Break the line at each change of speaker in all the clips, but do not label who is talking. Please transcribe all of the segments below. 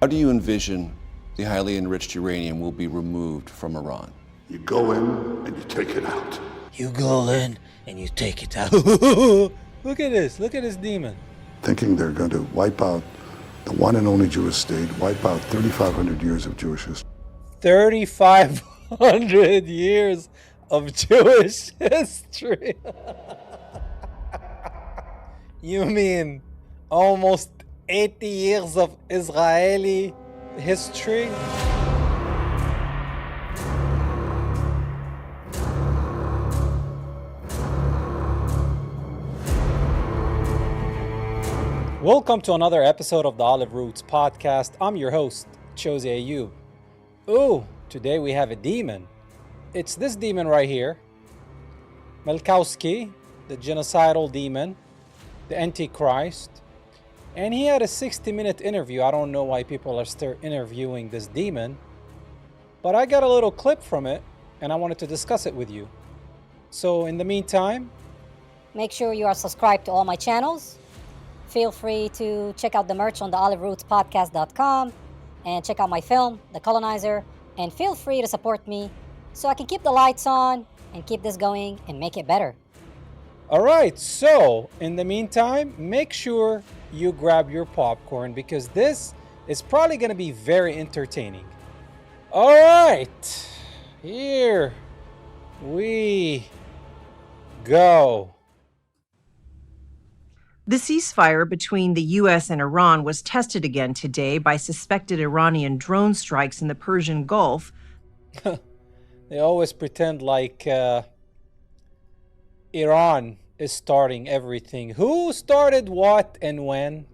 How do you envision the highly enriched uranium will be removed from Iran?
You go in and you take it out.
You go in and you take it out. Look at this. Look at this demon.
Thinking they're going to wipe out the one and only Jewish state, wipe out 3,500 years of Jewish history.
3,500 years of Jewish history. You mean almost 80 years of Israeli history? Welcome to another episode of the Olive Roots podcast. I'm your host, Chose Ayub. Ooh, today we have a demon. It's this demon right here. Malkowski, the genocidal demon, the Antichrist. And he had a 60-minute interview. I don't know why people are still interviewing this demon, but I got a little clip from it and I wanted to discuss it with you. So in the meantime,
make sure you are subscribed to all my channels. Feel free to check out the merch on the oliverootspodcast.com and check out my film, The Colonizer, and feel free to support me so I can keep the lights on and keep this going and make it better.
all right, so in the meantime, make sure you grab your popcorn because this is probably going to be very entertaining. All right, here we go.
The ceasefire between the U.S. and Iran was tested again today by suspected Iranian drone strikes in the Persian Gulf.
They always pretend like Iran is starting everything. Who started what and when?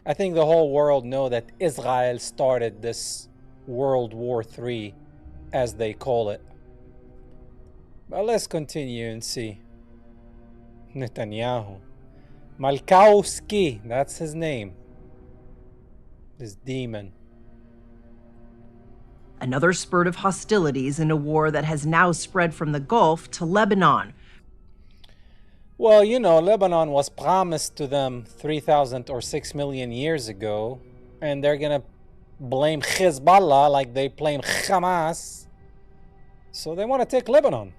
I think the whole world know that Israel started this World War III, as they call it. But let's continue and see. Netanyahu. Malkowski, that's his name. This demon.
Another spurt of hostilities in a war that has now spread from the Gulf to Lebanon.
Well, you know, Lebanon was promised to them 3,000 or 6 million years ago, and they're gonna blame Hezbollah like they blame Hamas. So they want to take Lebanon.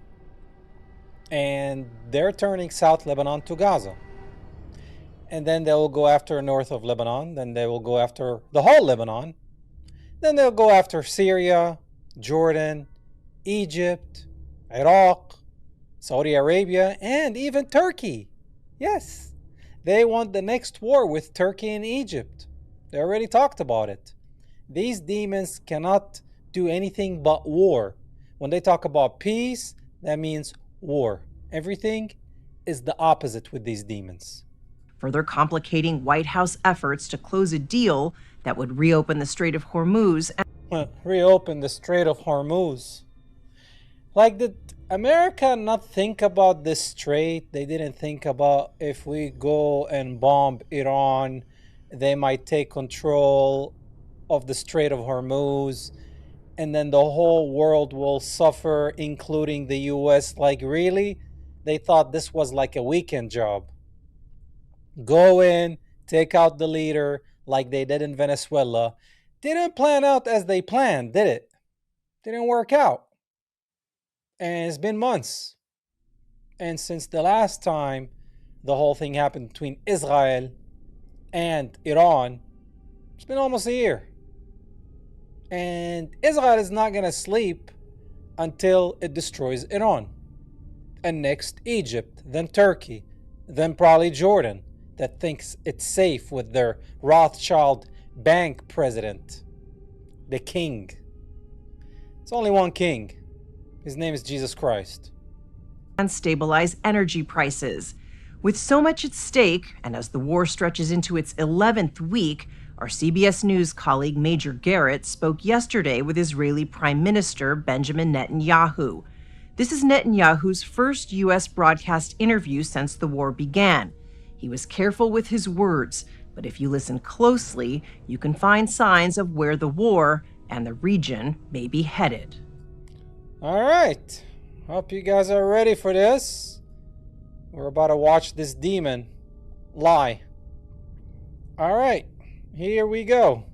And they're turning South Lebanon to Gaza. And then they will go after north of Lebanon. Then they will go after the whole Lebanon. Then they'll go after Syria, Jordan, Egypt, Iraq, Saudi Arabia, and even Turkey. Yes, they want the next war with Turkey and Egypt. They already talked about it. These demons cannot do anything but war. When they talk about peace, that means war. Everything is the opposite with these demons.
Further complicating White House efforts to close a deal that would reopen the Strait of Hormuz.
Reopen the Strait of Hormuz. Like, did America not think about this strait? They didn't think about if we go and bomb Iran, they might take control of the Strait of Hormuz, and then the whole world will suffer, including the US. Like, really? They thought this was like a weekend job. Go in, take out the leader like they did in Venezuela. Didn't plan out as they planned, did it? Didn't work out. And it's been months. And since the last time the whole thing happened between Israel and Iran, it's been almost a year. And Israel is not going to sleep until it destroys Iran. And next Egypt, then Turkey, then probably Jordan, that thinks it's safe with their Rothschild bank president, the king. It's only one king. His name is Jesus Christ.
And stabilize energy prices. With so much at stake, and as the war stretches into its 11th week, our CBS News colleague Major Garrett spoke yesterday with Israeli Prime Minister Benjamin Netanyahu. This is Netanyahu's first U.S. broadcast interview since the war began. He was careful with his words, but if you listen closely, you can find signs of where the war and the region may be headed.
All right. Hope you guys are ready for this. We're about to watch this demon lie. All right. Here we go.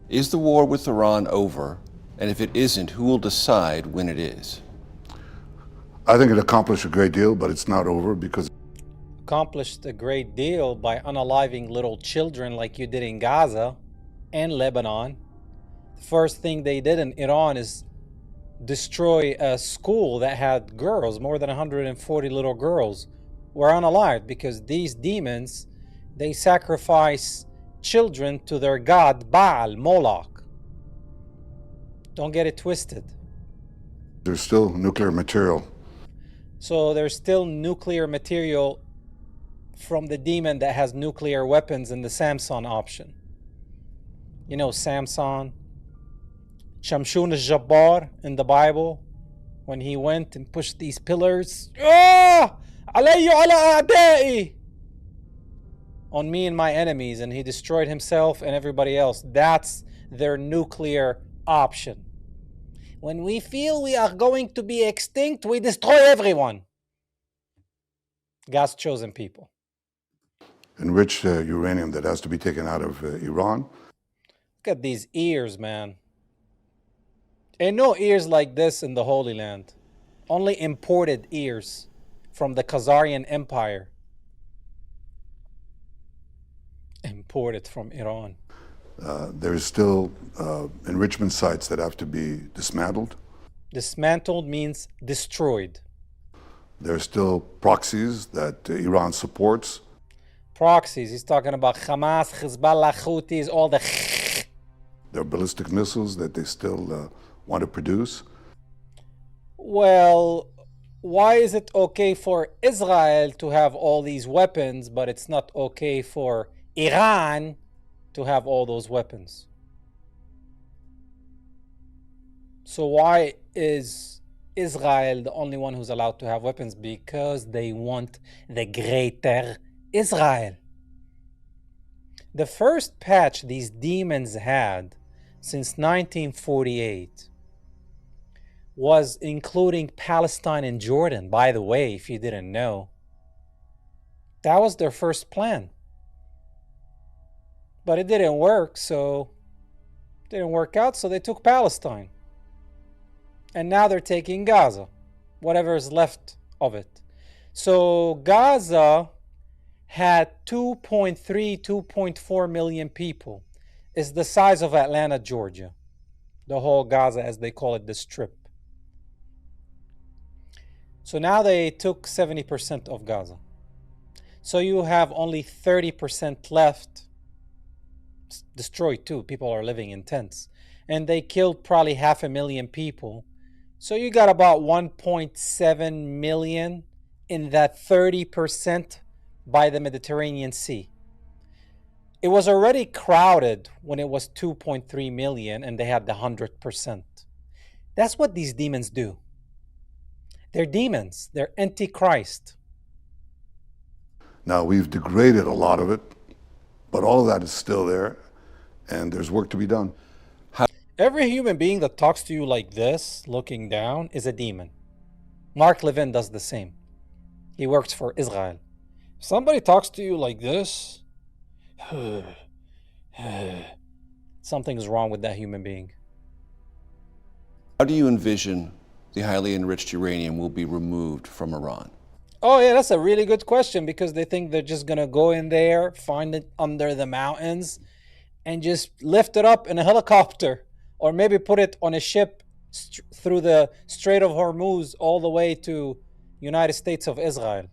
Is the war with Iran over? And if it isn't, who will decide when it is?
I think it accomplished a great deal, but it's not over because
Accomplished a great deal by unaliving little children like you did in Gaza and Lebanon. The first thing they did in Iran is destroy a school that had girls. More than 140 little girls were unalived because these demons, they sacrifice children to their god Baal, Moloch. Don't get it twisted.
there's still nuclear material.
So there's still nuclear material from the demon that has nuclear weapons in the Samson option. You know Samson, Shamshun al-Jabbar in the Bible, when he went and pushed these pillars, علي على أعدائي, on me and my enemies, and he destroyed himself and everybody else. That's their nuclear option. When we feel we are going to be extinct, we destroy everyone. God's chosen people.
Enriched uranium that has to be taken out of Iran.
Look at these ears, man. Ain't no ears like this in the Holy Land. Only imported ears from the Khazarian Empire. Imported from Iran.
There's still enrichment sites that have to be dismantled.
Dismantled means destroyed.
There's still proxies that Iran supports.
Proxies, he's talking about Hamas, Hezbollah, Houthis, all the
There are ballistic missiles that they still want to produce.
Well, why is it okay for Israel to have all these weapons, but it's not okay for Iran to have all those weapons? So why is Israel the only one who's allowed to have weapons? Because they want the greater Israel. The first patch these demons had since 1948 was including Palestine and Jordan. By the way, if you didn't know, that was their first plan. But it didn't work, so it didn't work out, so they took Palestine. And now they're taking Gaza, whatever is left of it. So Gaza had 2.3, 2.4 million people. It's the size of Atlanta, Georgia. The whole Gaza, as they call it, the strip. So now they took 70% of Gaza. So you have only 30% left. It's destroyed too. People are living in tents. And they killed probably 500,000 people. So you got about 1.7 million in that 30% by the Mediterranean Sea. It was already crowded when it was 2.3 million and they had the 100%. That's what these demons do. They're demons. They're antichrist.
Now, we've degraded a lot of it, but all of that is still there, and there's work to be done.
Every human being that talks to you like this, looking down, is a demon. Mark Levin does the same. He works for Israel. If somebody talks to you like this, something's wrong with that human being.
How do you envision the highly enriched uranium will be removed from Iran?
Oh yeah, that's a really good question, because they think they're just gonna go in there, find it under the mountains, and just lift it up in a helicopter, or maybe put it on a ship through the Strait of Hormuz all the way to United States of Israel.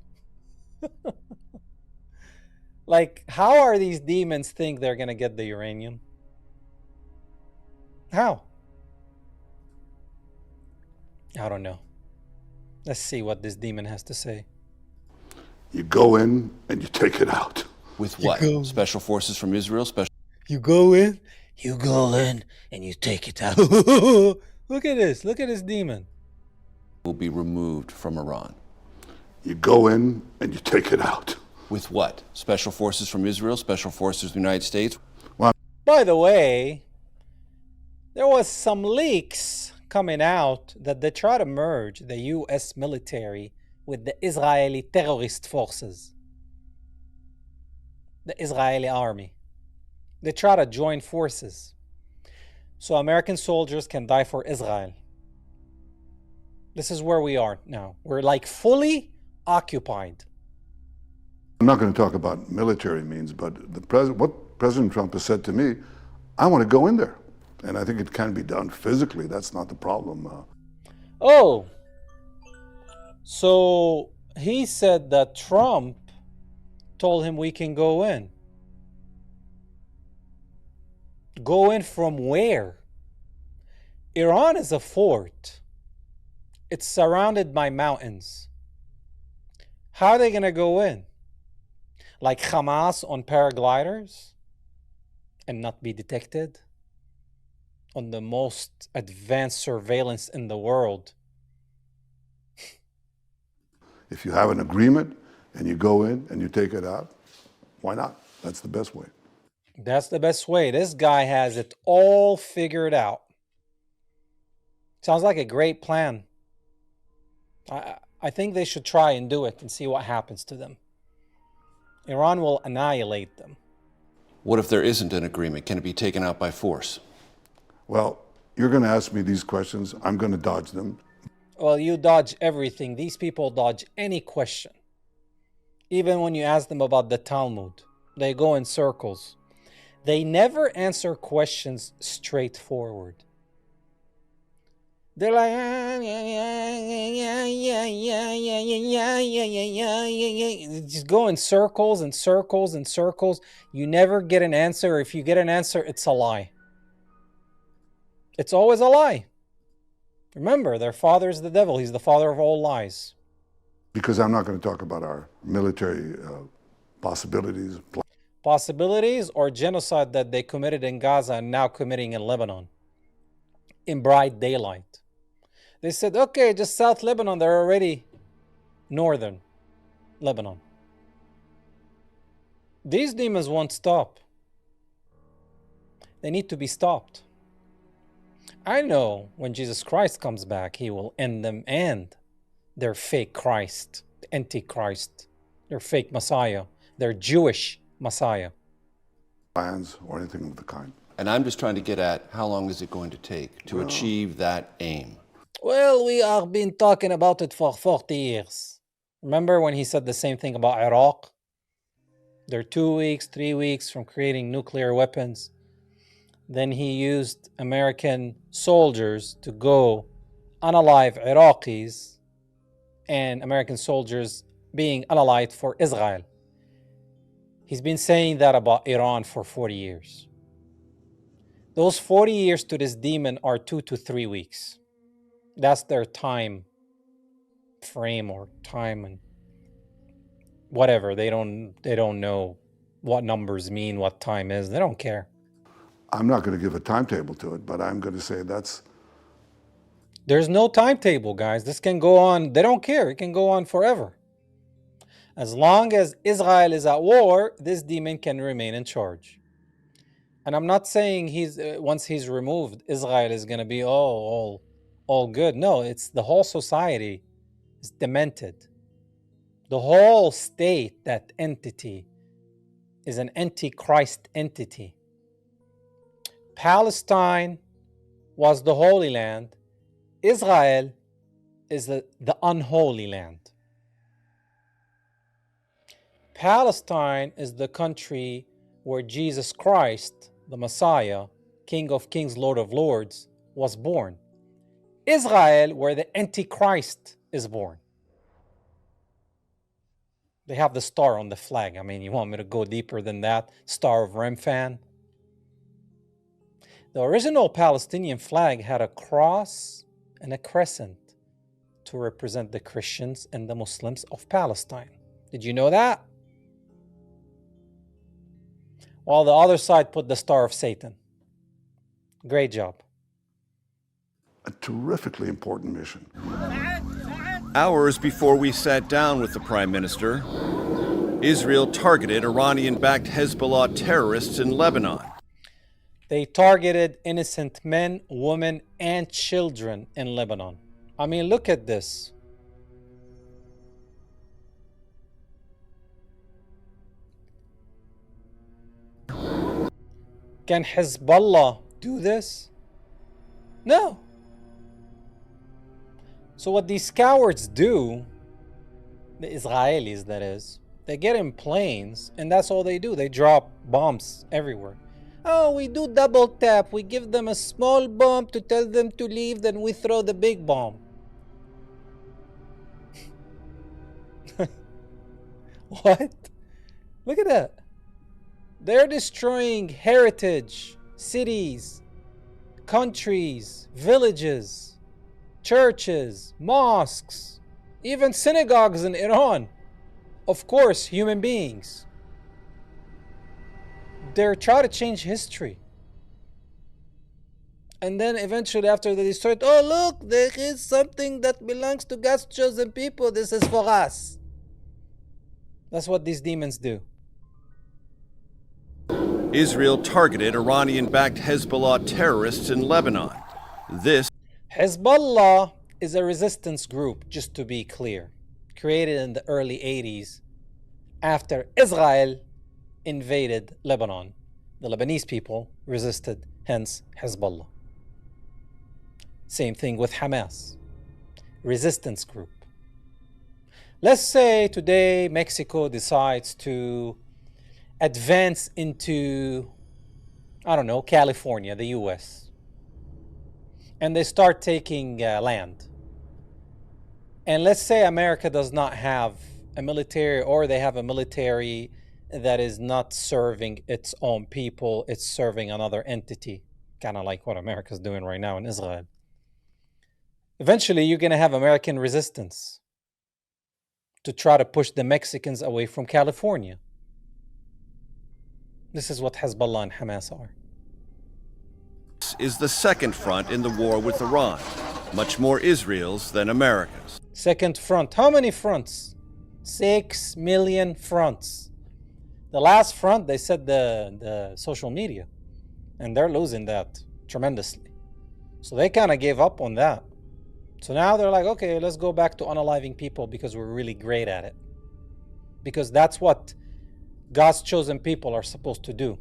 Like, how are these demons think they're gonna get the uranium? How? I don't know. Let's see what this demon has to say.
You go in and you take it out.
With what? Special forces from Israel?
You go in, and you take it out. Look at this. Look at this demon.
Will be removed from Iran.
You go in and you take it out.
With what? Special forces from Israel? Special forces from the United States?
By the way, there was some leaks coming out that they try to merge the U.S. military with the Israeli terrorist forces, the Israeli army. They try to join forces. so American soldiers can die for Israel. This is where we are now. We're like fully occupied.
I'm not going to talk about military means, but what President Trump has said to me, I want to go in there. And I think it can be done physically. That's not the problem.
Oh, so he said that Trump told him we can go in. Go in from where? Iran is a fort. It's surrounded by mountains. How are they going to go in? Like Hamas on paragliders and not be detected? On the most advanced surveillance in the world.
If you have an agreement and you go in and you take it out, why not? That's the best way.
That's the best way. This guy has it all figured out. Sounds like a great plan. I think they should try and do it and see what happens to them. Iran will annihilate them.
What if there isn't an agreement? Can it be taken out by force?
Well, you're going to ask me these questions. I'm going to dodge them.
Well, you dodge everything. These people dodge any question. Even when you ask them about the Talmud, they go in circles. They never answer questions straightforward. They're like, just go in circles and circles and circles. You never get an answer. If you get an answer, it's a lie. It's always a lie. Remember, their father is the devil. He's the father of all lies.
Because I'm not going to talk about our military possibilities.
Possibilities or genocide that they committed in Gaza and now committing in Lebanon in bright daylight. They said, okay, just South Lebanon, they're already northern Lebanon. These demons won't stop. They need to be stopped. I know when Jesus Christ comes back, he will end them and their fake Christ, the Antichrist, their fake Messiah, their Jewish Messiah.
Plans or anything of the kind.
And I'm just trying to get at how long is it going to take to achieve that aim?
Well, we have been talking about it for 40 years. Remember when he said the same thing about Iraq? They're 2 weeks, 3 weeks from creating nuclear weapons. Then he used American soldiers to go unalive Iraqis and American soldiers being unalived for Israel. He's been saying that about Iran for 40 years. Those 40 years to this demon are 2 to 3 weeks. That's their time frame or time and whatever. They don't know what numbers mean, what time is. They don't care.
I'm not going to give a timetable to it, but I'm going to say
There's no timetable, guys. This can go on. They don't care. It can go on forever. As long as Israel is at war, this demon can remain in charge. And I'm not saying once he's removed, Israel is going to be all good. No, it's the whole society is demented. The whole state, that entity, is an antichrist entity. Palestine was the Holy Land. Israel is the unholy land. Palestine is the country where Jesus Christ, the Messiah, King of Kings, Lord of Lords, was born. Israel, where the Antichrist is born. They have the star on the flag. I mean, you want me to go deeper than that? Star of Remphan. The original Palestinian flag had a cross and a crescent to represent the Christians and the Muslims of Palestine. Did you know that? While the other side put the Star of Satan. Great job.
a terrifically important mission.
Hours before we sat down with the Prime Minister, Israel targeted Iranian-backed Hezbollah terrorists in Lebanon.
They targeted innocent men, women, and children in Lebanon. I mean, look at this. Can Hezbollah do this? No. So what these cowards do, the Israelis that is, they get in planes and that's all they do. They drop bombs everywhere. Oh, we do double tap. We give them a small bomb to tell them to leave, then we throw the big bomb. What? Look at that. They're destroying heritage, cities, countries, villages, churches, mosques, even synagogues in Iran. Of course, human beings. They're trying to change history. And then eventually after they destroy it, oh look, there is something that belongs to God's chosen people. This is for us. That's what these demons do.
Israel targeted Iranian-backed Hezbollah terrorists in Lebanon. This
Hezbollah is a resistance group, just to be clear, created in the early 80s after Israel invaded Lebanon. The Lebanese people resisted, hence Hezbollah. Same thing with Hamas, resistance group. Let's say today Mexico decides to advance into, I don't know, California, the US. And they start taking land. And let's say America does not have a military, or they have a military that is not serving its own people, it's serving another entity, kind of like what America's doing right now in Israel. Eventually, you're going to have American resistance to try to push the Mexicans away from California. This is what Hezbollah and Hamas are.
is the second front in the war with Iran, much more Israel's than America's.
Second front. How many fronts? 6 million fronts. The last front, they said the social media, and they're losing that tremendously. So they kind of gave up on that. So now they're like, okay, let's go back to unaliving people because we're really great at it. Because that's what God's chosen people are supposed to do.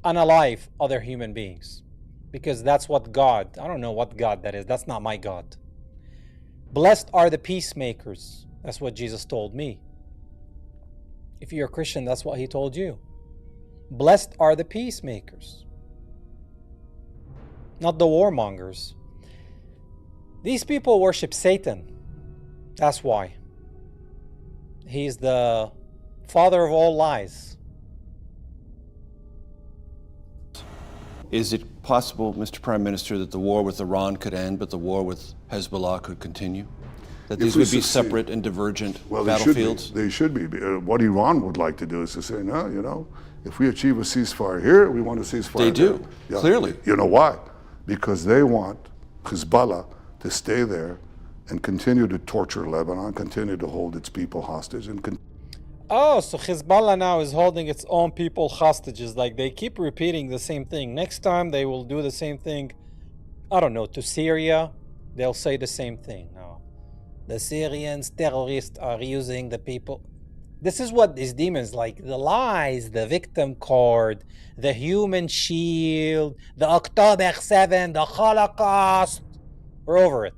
Unalive other human beings. Because that's what God, I don't know what God that is. That's not my God. Blessed are the peacemakers. That's what Jesus told me. If you're a Christian, that's what he told you. Blessed are the peacemakers. Not the warmongers. These people worship Satan. That's why. He's the father of all lies.
Is it possible, Mr. Prime Minister, that the war with Iran could end, but the war with Hezbollah could continue? That these would be separate and divergent battlefields?
They should be. What Iran would like to do is to say, no, you know, if we achieve a ceasefire here, we want a ceasefire
They
there.
do, clearly.
You know why? Because they want Hezbollah to stay there and continue to torture Lebanon, continue to hold its people hostage.
Oh, so Hezbollah now is holding its own people hostages. Like, they keep repeating the same thing. Next time they will do the same thing, I don't know, to Syria, they'll say the same thing. No, the Syrians, terrorists, are using the people. This is what these demons like. The lies, the victim card, the human shield, the October 7, the Holocaust. We're over it.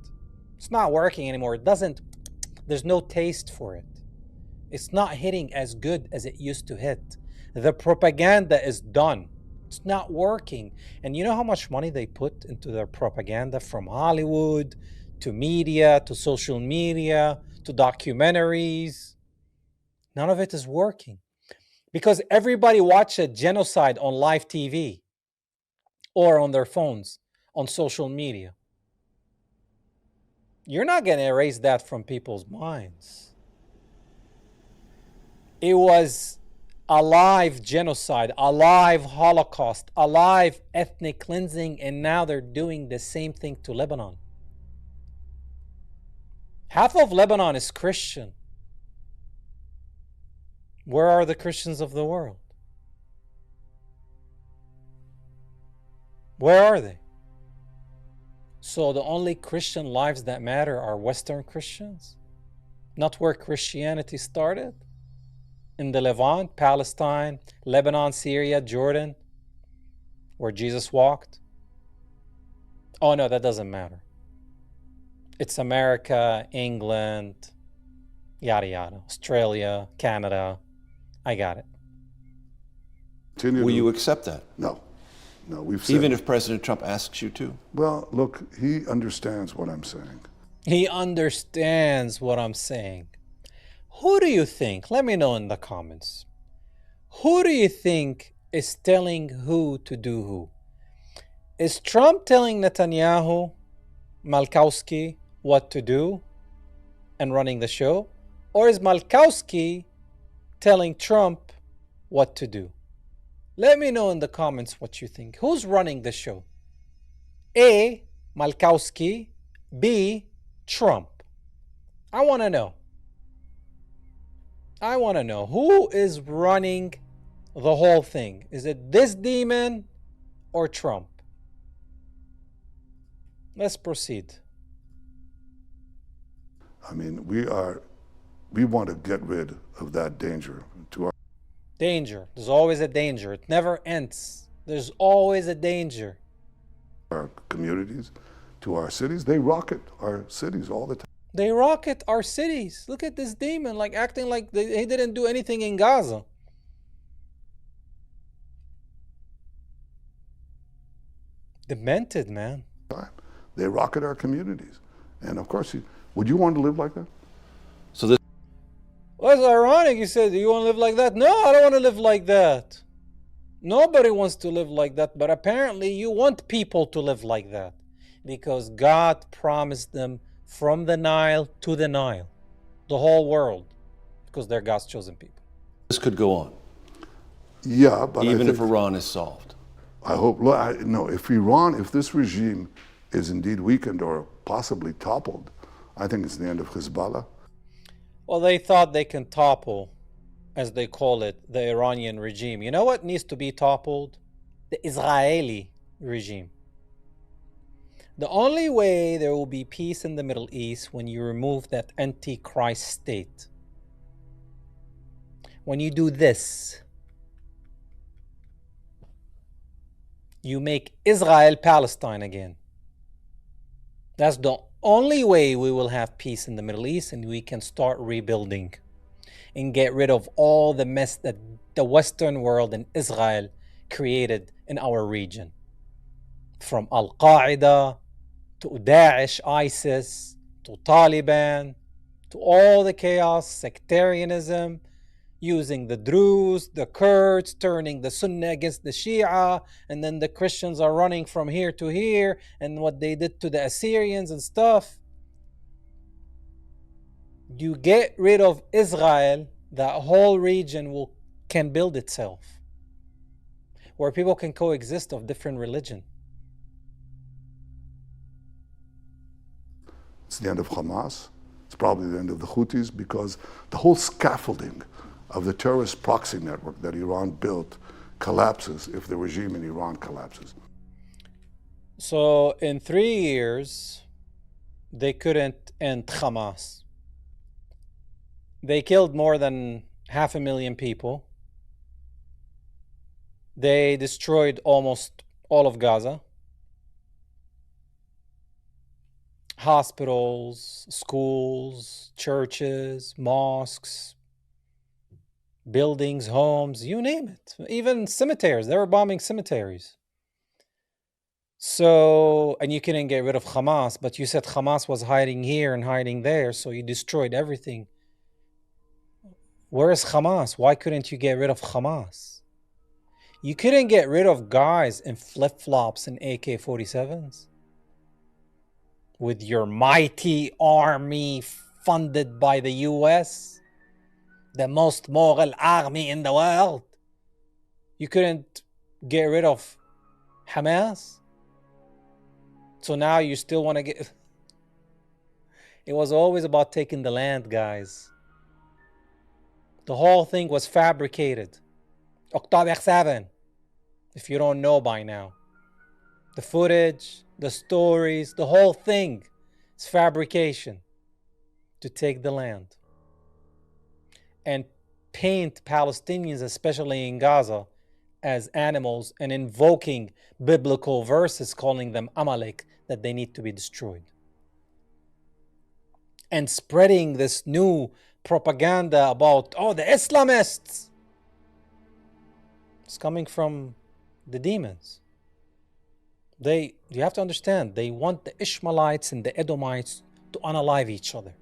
It's not working anymore. It doesn't, there's no taste for it. It's not hitting as good as it used to hit. The propaganda is done. It's not working. And you know how much money they put into their propaganda, from Hollywood to media to social media to documentaries? None of it is working. Because everybody watches a genocide on live TV or on their phones, on social media. You're not going to erase that from people's minds. It was a live genocide, a live Holocaust, a live ethnic cleansing, and now they're doing the same thing to Lebanon. Half of Lebanon is Christian. Where are the Christians of the world? Where are they? So the only Christian lives that matter are Western Christians? Not where Christianity started? In the Levant, Palestine, Lebanon, Syria, Jordan, where Jesus walked? Oh, no, that doesn't matter. It's America, England, yada, yada. Australia, Canada. I got it.
Will you accept that?
No. No, we've said...
Even if President Trump asks you to?
Well, look, he understands what I'm saying.
He understands what I'm saying. Who do you think, let me know in the comments, who do you think is telling who to do who? Is Trump telling Netanyahu, Malkowski, what to do and running the show? Or is Malkowski telling Trump what to do? Let me know in the comments what you think. Who's running the show? A, Malkowski. B, Trump. I want to know. I want to know who is running the whole thing. Is it this demon or Trump? Let's proceed.
I mean, we want to get rid of that danger to our...
Danger. There's always a danger. It never ends. There's always a danger.
Our communities, to our cities. They rocket our cities all the time.
They rocket our cities. Look at this demon, like acting like he didn't do anything in Gaza. Demented, man.
They rocket our communities. And of course, would you want to live like that?
So this...
Well, it's ironic. You said, do you want to live like that? No, I don't want to live like that. Nobody wants to live like that, but apparently you want people to live like that because God promised them from the Nile to the Nile, the whole world, because they're God's chosen people.
This could go on.
Yeah, but
even if Iran is solved.
I hope, no, if this regime is indeed weakened or possibly toppled, I think it's the end of Hezbollah.
Well, they thought they can topple, as they call it, the Iranian regime. You know what needs to be toppled? The Israeli regime. The only way there will be peace in the Middle East when you remove that antichrist state. When you do this, you make Israel Palestine again. That's the only way we will have peace in the Middle East and we can start rebuilding and get rid of all the mess that the Western world and Israel created in our region. From Al-Qaeda to Daesh, ISIS, to Taliban, to all the chaos, sectarianism, using the Druze, the Kurds, turning the Sunni against the Shia, and then the Christians are running from here to here, and what they did to the Assyrians and stuff. You get rid of Israel, that whole region can build itself, where people can coexist of different religion.
It's the end of Hamas. It's probably the end of the Houthis, because the whole scaffolding of the terrorist proxy network that Iran built collapses if the regime in Iran collapses.
So in 3 years, they couldn't end Hamas. They killed more than 500,000 people. They destroyed almost all of Gaza. Hospitals, schools, churches, mosques, buildings, homes, you name it. Even cemeteries. They were bombing cemeteries. So, and you couldn't get rid of Hamas, but you said Hamas was hiding here and hiding there, so you destroyed everything. Where is Hamas? Why couldn't you get rid of Hamas? You couldn't get rid of guys in flip-flops and AK-47s? With your mighty army funded by the US, the most moral army in the world. You couldn't get rid of Hamas? So now you still want to get... It was always about taking the land, guys. The whole thing was fabricated. October 7, if you don't know by now. The footage, the stories, the whole thing is fabrication to take the land and paint Palestinians, especially in Gaza, as animals and invoking biblical verses calling them Amalek, that they need to be destroyed. And spreading this new propaganda about, oh, the Islamists. It's coming from the demons. You have to understand, they want the Ishmaelites and the Edomites to unalive each other.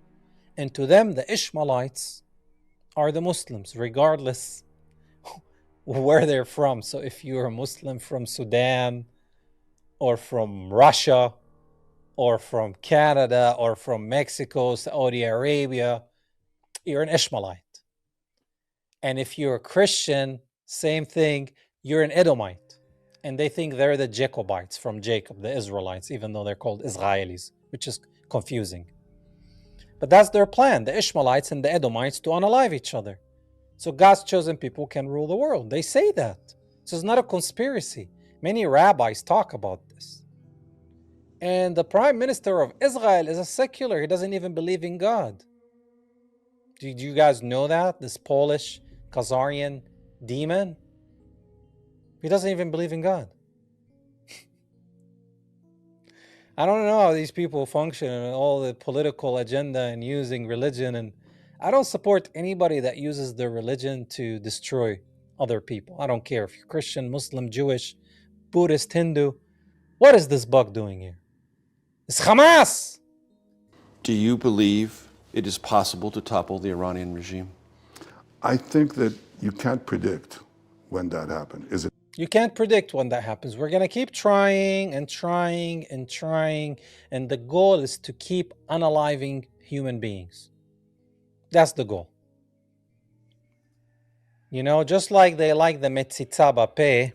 And to them, the Ishmaelites are the Muslims, regardless where they're from. So if you're a Muslim from Sudan, or from Russia, or from Canada, or from Mexico, Saudi Arabia, you're an Ishmaelite. And if you're a Christian, same thing, you're an Edomite. And they think they're the Jacobites from Jacob, the Israelites, even though they're called Israelis, which is confusing. But that's their plan, the Ishmaelites and the Edomites, to unalive each other. So God's chosen people can rule the world. They say that. So it's not a conspiracy. Many rabbis talk about this. And the Prime Minister of Israel is a secular. He doesn't even believe in God. Did you guys know that? This Polish Khazarian demon? He doesn't even believe in God. I don't know how these people function and all the political agenda and using religion. And I don't support anybody that uses their religion to destroy other people. I don't care if you're Christian, Muslim, Jewish, Buddhist, Hindu. What is this bug doing here? It's Hamas!
Do you believe it is possible to topple the Iranian regime?
I think that you can't predict when that happens. Is it?
You can't predict when that happens. We're going to keep trying and trying and trying. And the goal is to keep unaliving human beings. That's the goal. You know, just like they like the metzitza bapeh,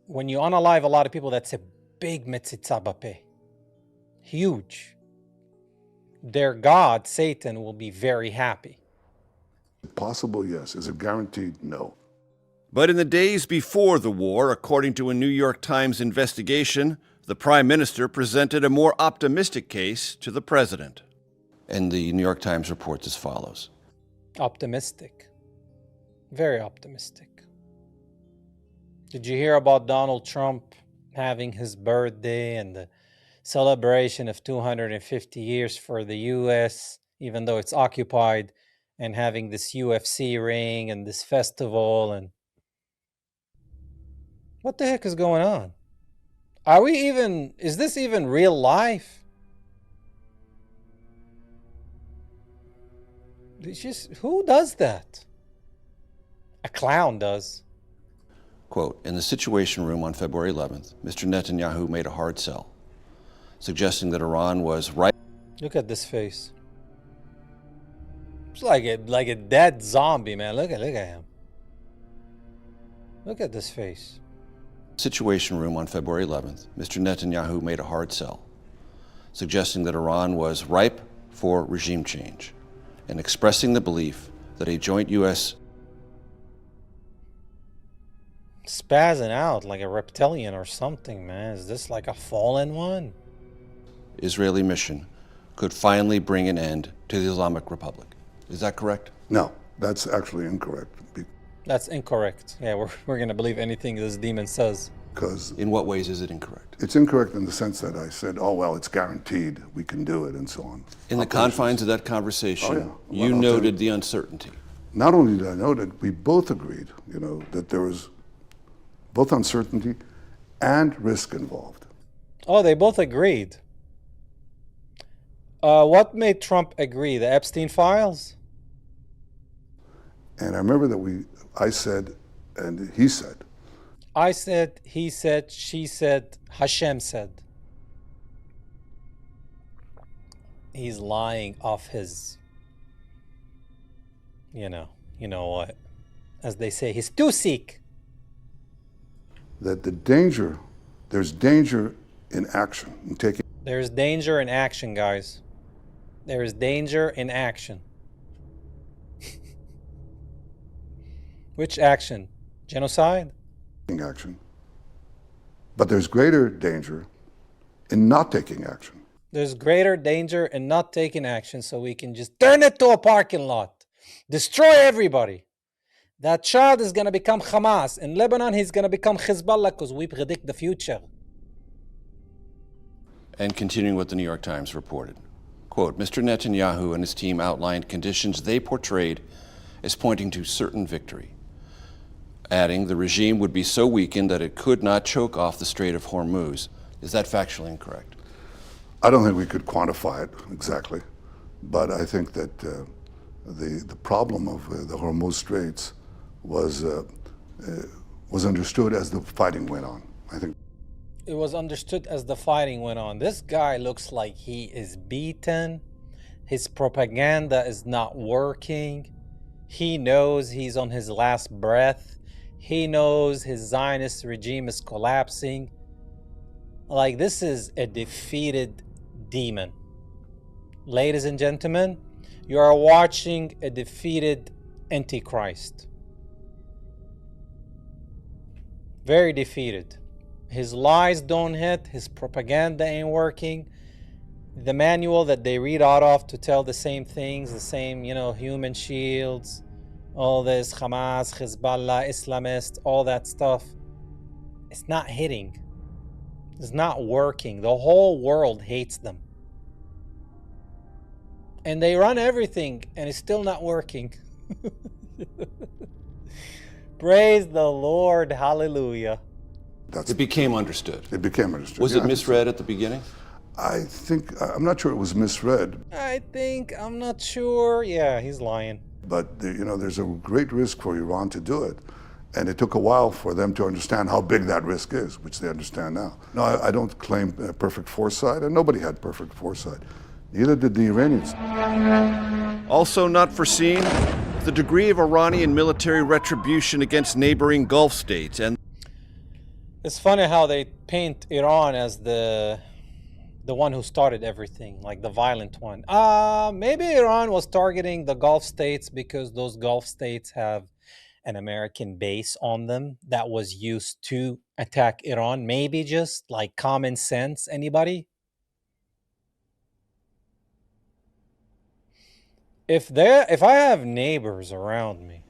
when you unalive a lot of people, that's a big metzitza bapeh. Huge. Their God, Satan, will be very happy.
Possible, yes. Is it guaranteed? No.
But in the days before the war, according to a New York Times investigation, the Prime Minister presented a more optimistic case to the President.
And the New York Times reports as follows.
Optimistic. Very optimistic. Did you hear about Donald Trump having his birthday and the celebration of 250 years for the U.S., even though it's occupied, and having this UFC ring and this festival? And what the heck is going on? Is this even real life? Who does that? A clown does.
Quote, in the Situation Room on February 11th, Mr. Netanyahu made a hard sell, suggesting that Iran was right.
Look at this face. It's like a dead zombie, man. Look at him. Look at this face.
Situation Room on February 11th, Mr. Netanyahu made a hard sell, suggesting that Iran was ripe for regime change and expressing the belief that a joint U.S.
Spazzing out like a reptilian or something, man. Is this like a fallen one?
Israeli mission could finally bring an end to the Islamic Republic. Is that correct?
No, that's actually incorrect.
That's incorrect. Yeah, we're going to believe anything this demon says.
Because
in what ways is it incorrect?
It's incorrect in the sense that I said, oh, well, it's guaranteed, we can do it, and so on.
In the confines of that conversation,
Well,
you noted the uncertainty.
Not only did I note it, we both agreed, that there was both uncertainty and risk involved.
Oh, they both agreed. What made Trump agree? The Epstein files?
And I remember that I said, and he said.
I said, he said, she said, Hashem said. He's lying off his, you know what, as they say, his tusik.
That there's danger in action, in taking.
There's danger in action, guys. There is danger in action. Which action? Genocide?
Action. But there's greater danger in not taking action.
There's greater danger in not taking action, so we can just turn it to a parking lot. Destroy everybody. That child is going to become Hamas. In Lebanon, he's going to become Hezbollah because we predict the future.
And continuing what the New York Times reported, quote, Mr. Netanyahu and his team outlined conditions they portrayed as pointing to certain victory, adding the regime would be so weakened that it could not choke off the Strait of Hormuz. Is that factually incorrect?
I don't think we could quantify it exactly, but I think that the problem of the Hormuz Straits was understood as the fighting went on. I think
It was understood as the fighting went on. This guy looks like he is beaten. His propaganda is not working. He knows he's on his last breath. He knows his Zionist regime is collapsing. Like, this is a defeated demon. Ladies and gentlemen, you are watching a defeated Antichrist. Very defeated. His lies don't hit, his propaganda ain't working. The manual that they read out of to tell the same things, the same, human shields, all this, Hamas, Hezbollah, Islamist, all that stuff, it's not hitting. It's not working. The whole world hates them. And they run everything, and it's still not working. Praise the Lord. Hallelujah.
It became understood.
It became understood.
Was it misread at the beginning?
I'm not sure it was misread.
I'm not sure. Yeah, he's lying.
But there's a great risk for Iran to do it. And it took a while for them to understand how big that risk is, which they understand now. No, I don't claim perfect foresight, and nobody had perfect foresight. Neither did the Iranians.
Also not foreseen, the degree of Iranian military retribution against neighboring Gulf states. And
it's funny how they paint Iran as the one who started everything, like the violent one. Maybe Iran was targeting the Gulf states because those Gulf states have an American base on them that was used to attack Iran. Maybe just like common sense. Anybody? If I have neighbors around me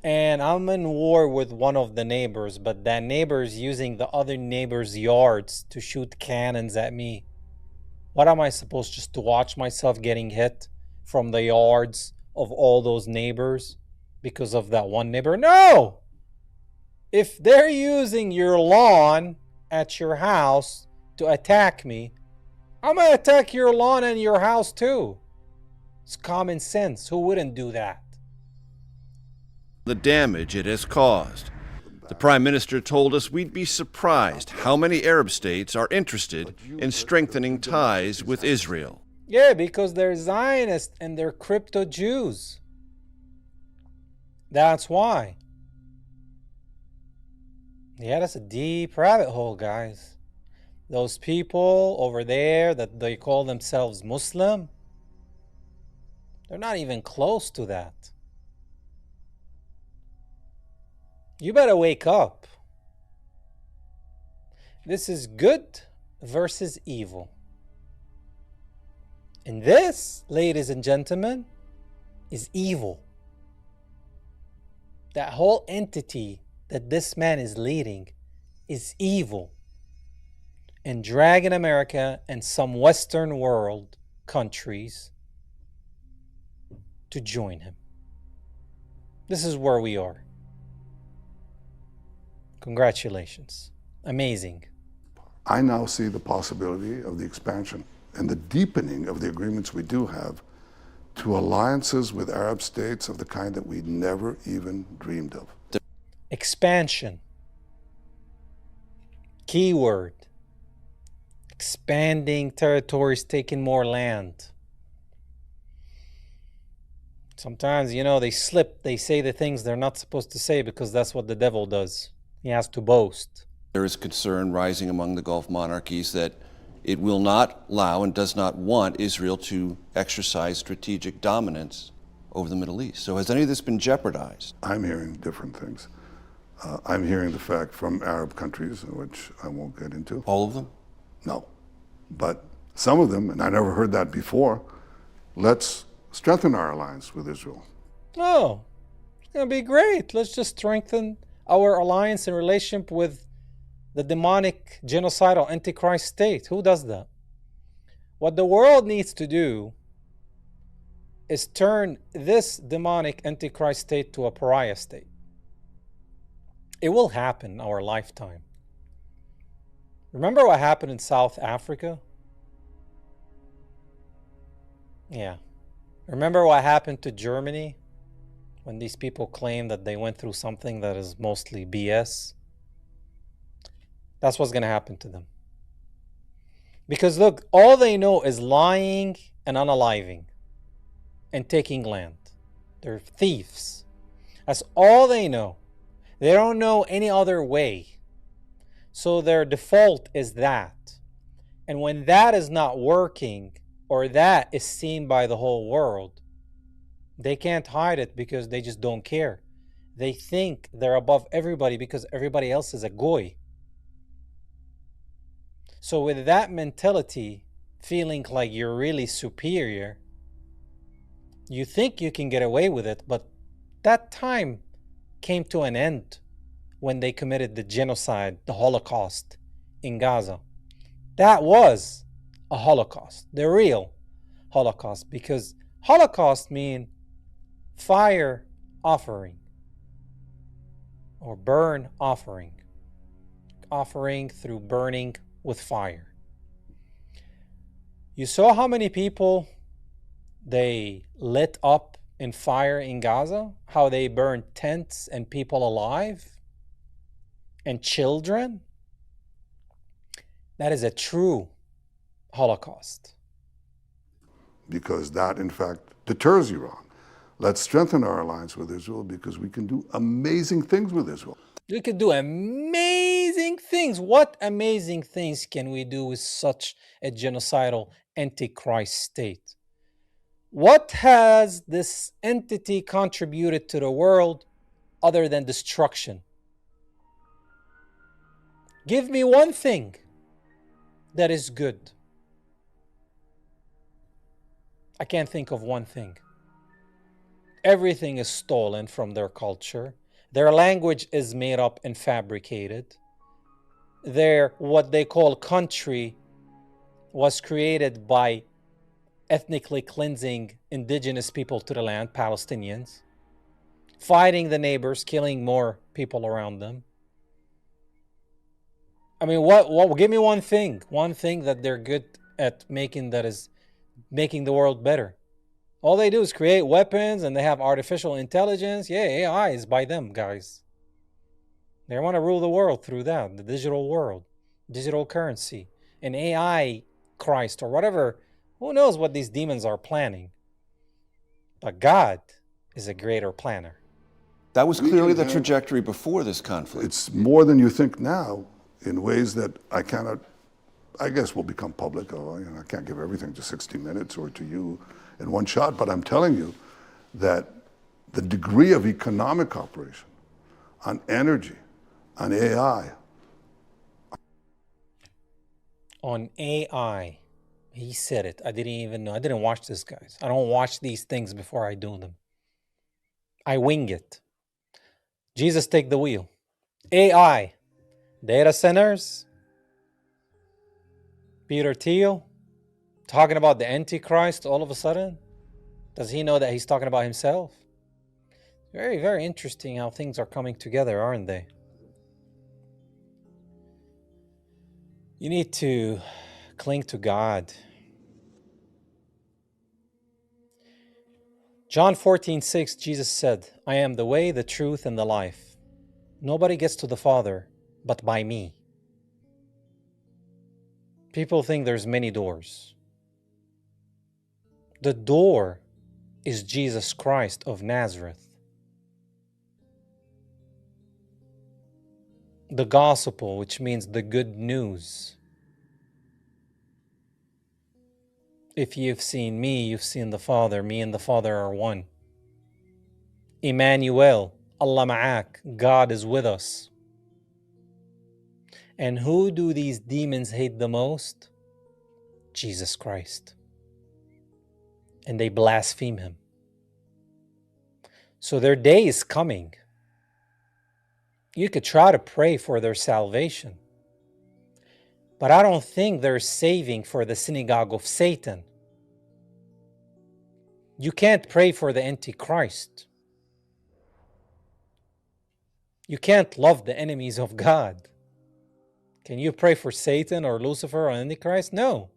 and I'm in war with one of the neighbors, but that neighbor is using the other neighbor's yards to shoot cannons at me, what am I supposed just to watch myself getting hit from the yards of all those neighbors because of that one neighbor? No! If they're using your lawn at your house to attack me, I'm going to attack your lawn and your house too. It's common sense. Who wouldn't do that?
the damage it has caused. The Prime Minister told us we'd be surprised how many Arab states are interested in strengthening ties with Israel.
Yeah, because they're Zionists and they're crypto Jews. That's why. Yeah, that's a deep rabbit hole, guys. Those people over there that they call themselves Muslim, they're not even close to that. You better wake up. This is good versus evil. And this, ladies and gentlemen, is evil. That whole entity that this man is leading is evil and dragging America and some Western world countries to join him. This is where we are. Congratulations. Amazing.
I now see the possibility of the expansion and the deepening of the agreements we do have to alliances with Arab states of the kind that we never even dreamed of.
Expansion. Keyword. Expanding territories, taking more land. Sometimes, they slip. They say the things they're not supposed to say because that's what the devil does. He has to boast.
There is concern rising among the Gulf monarchies that it will not allow and does not want Israel to exercise strategic dominance over the Middle East. So has any of this been jeopardized?
I'm hearing different things. I'm hearing the fact from Arab countries, which I won't get into.
All of them?
No. But some of them, and I never heard that before, let's strengthen our alliance with Israel.
Oh, It'll be great. Let's just strengthen our alliance and relationship with the demonic, genocidal, antichrist state. Who does that? What the world needs to do is turn this demonic antichrist state to a pariah state. It will happen in our lifetime. Remember what happened in South Africa? Yeah. Remember what happened to Germany when these people claim that they went through something that is mostly BS? That's what's going to happen to them. Because look, all they know is lying and unaliving and taking land. They're thieves. That's all they know. They don't know any other way. So their default is that. And when that is not working, or that is seen by the whole world, they can't hide it because they just don't care. They think they're above everybody because everybody else is a goy. So with that mentality, feeling like you're really superior, you think you can get away with it, but that time came to an end when they committed the genocide, the Holocaust in Gaza. That was a Holocaust, the real Holocaust, because Holocaust means fire offering or burn offering, offering through burning with fire. You saw how many people they lit up in fire in Gaza, how they burned tents and people alive and children. That is a true Holocaust.
Because that, in fact, deters Iran. Let's strengthen our alliance with Israel because we can do amazing things with Israel.
We could do amazing things. What amazing things can we do with such a genocidal antichrist state? What has this entity contributed to the world other than destruction? Give me one thing that is good. I can't think of one thing. Everything is stolen from their culture. Their language is made up and fabricated. Their, what they call country, was created by ethnically cleansing indigenous people to the land, Palestinians, fighting the neighbors, killing more people around them. I mean, what? Give me one thing that they're good at making, that is making the world better. All they do is create weapons, and they have artificial intelligence. Yeah, AI is by them, guys. They want to rule the world through that, the digital world, digital currency, an AI Christ or whatever. Who knows what these demons are planning? But God is a greater planner.
That was clearly the trajectory before this conflict.
It's more than you think now in ways that I guess will become public. I can't give everything to 60 Minutes or to you in one shot, but I'm telling you that the degree of economic operation on energy, on AI.
On AI, he said it. I didn't even know. I didn't watch this, guys. I don't watch these things before I do them. I wing it. Jesus, take the wheel. AI, data centers, Peter Thiel, talking about the Antichrist all of a sudden. Does he know that he's talking about himself? Very, very interesting how things are coming together, aren't they? You need to cling to God. John 14:6, Jesus said, I am the way, the truth, and the life. Nobody gets to the Father but by me. People think there's many doors. The door is Jesus Christ of Nazareth. The gospel, which means the good news. If you've seen me, you've seen the Father. Me and the Father are one. Emmanuel, Allah ma'ak, God is with us. And who do these demons hate the most? Jesus Christ. And they blaspheme him. So their day is coming. You could try to pray for their salvation, but I don't think they're saving for the synagogue of Satan. You can't pray for the Antichrist. You can't love the enemies of God. Can you pray for Satan or Lucifer or Antichrist? No.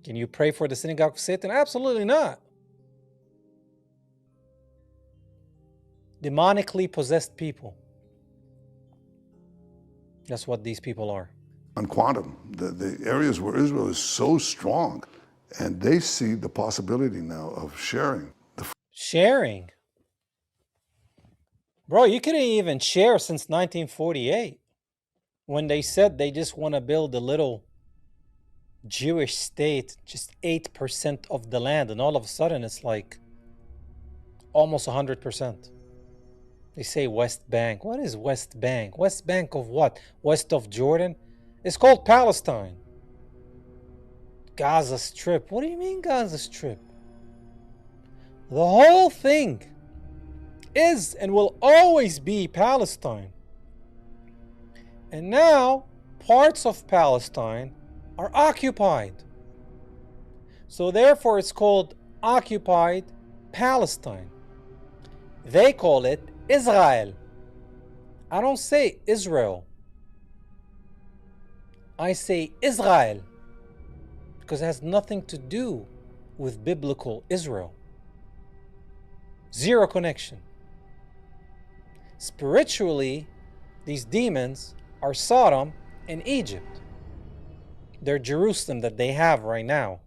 Can you pray for the synagogue of Satan? Absolutely not. Demonically possessed people. That's what these people are.
On quantum, the areas where Israel is so strong, and they see the possibility now of sharing.
Sharing? Bro, you couldn't even share since 1948 when they said they just want to build a little Jewish state, just 8% of the land, and all of a sudden it's like almost 100%. They say West Bank. What is West Bank? West Bank of what? West of Jordan? It's called Palestine. Gaza Strip. What do you mean Gaza Strip? The whole thing is and will always be Palestine. And now parts of Palestine are occupied. So therefore it's called occupied Palestine. They call it Israel. I don't say Israel. I say Israel because it has nothing to do with biblical Israel. Zero connection. Spiritually, these demons are Sodom and Egypt. Their Jerusalem that they have right now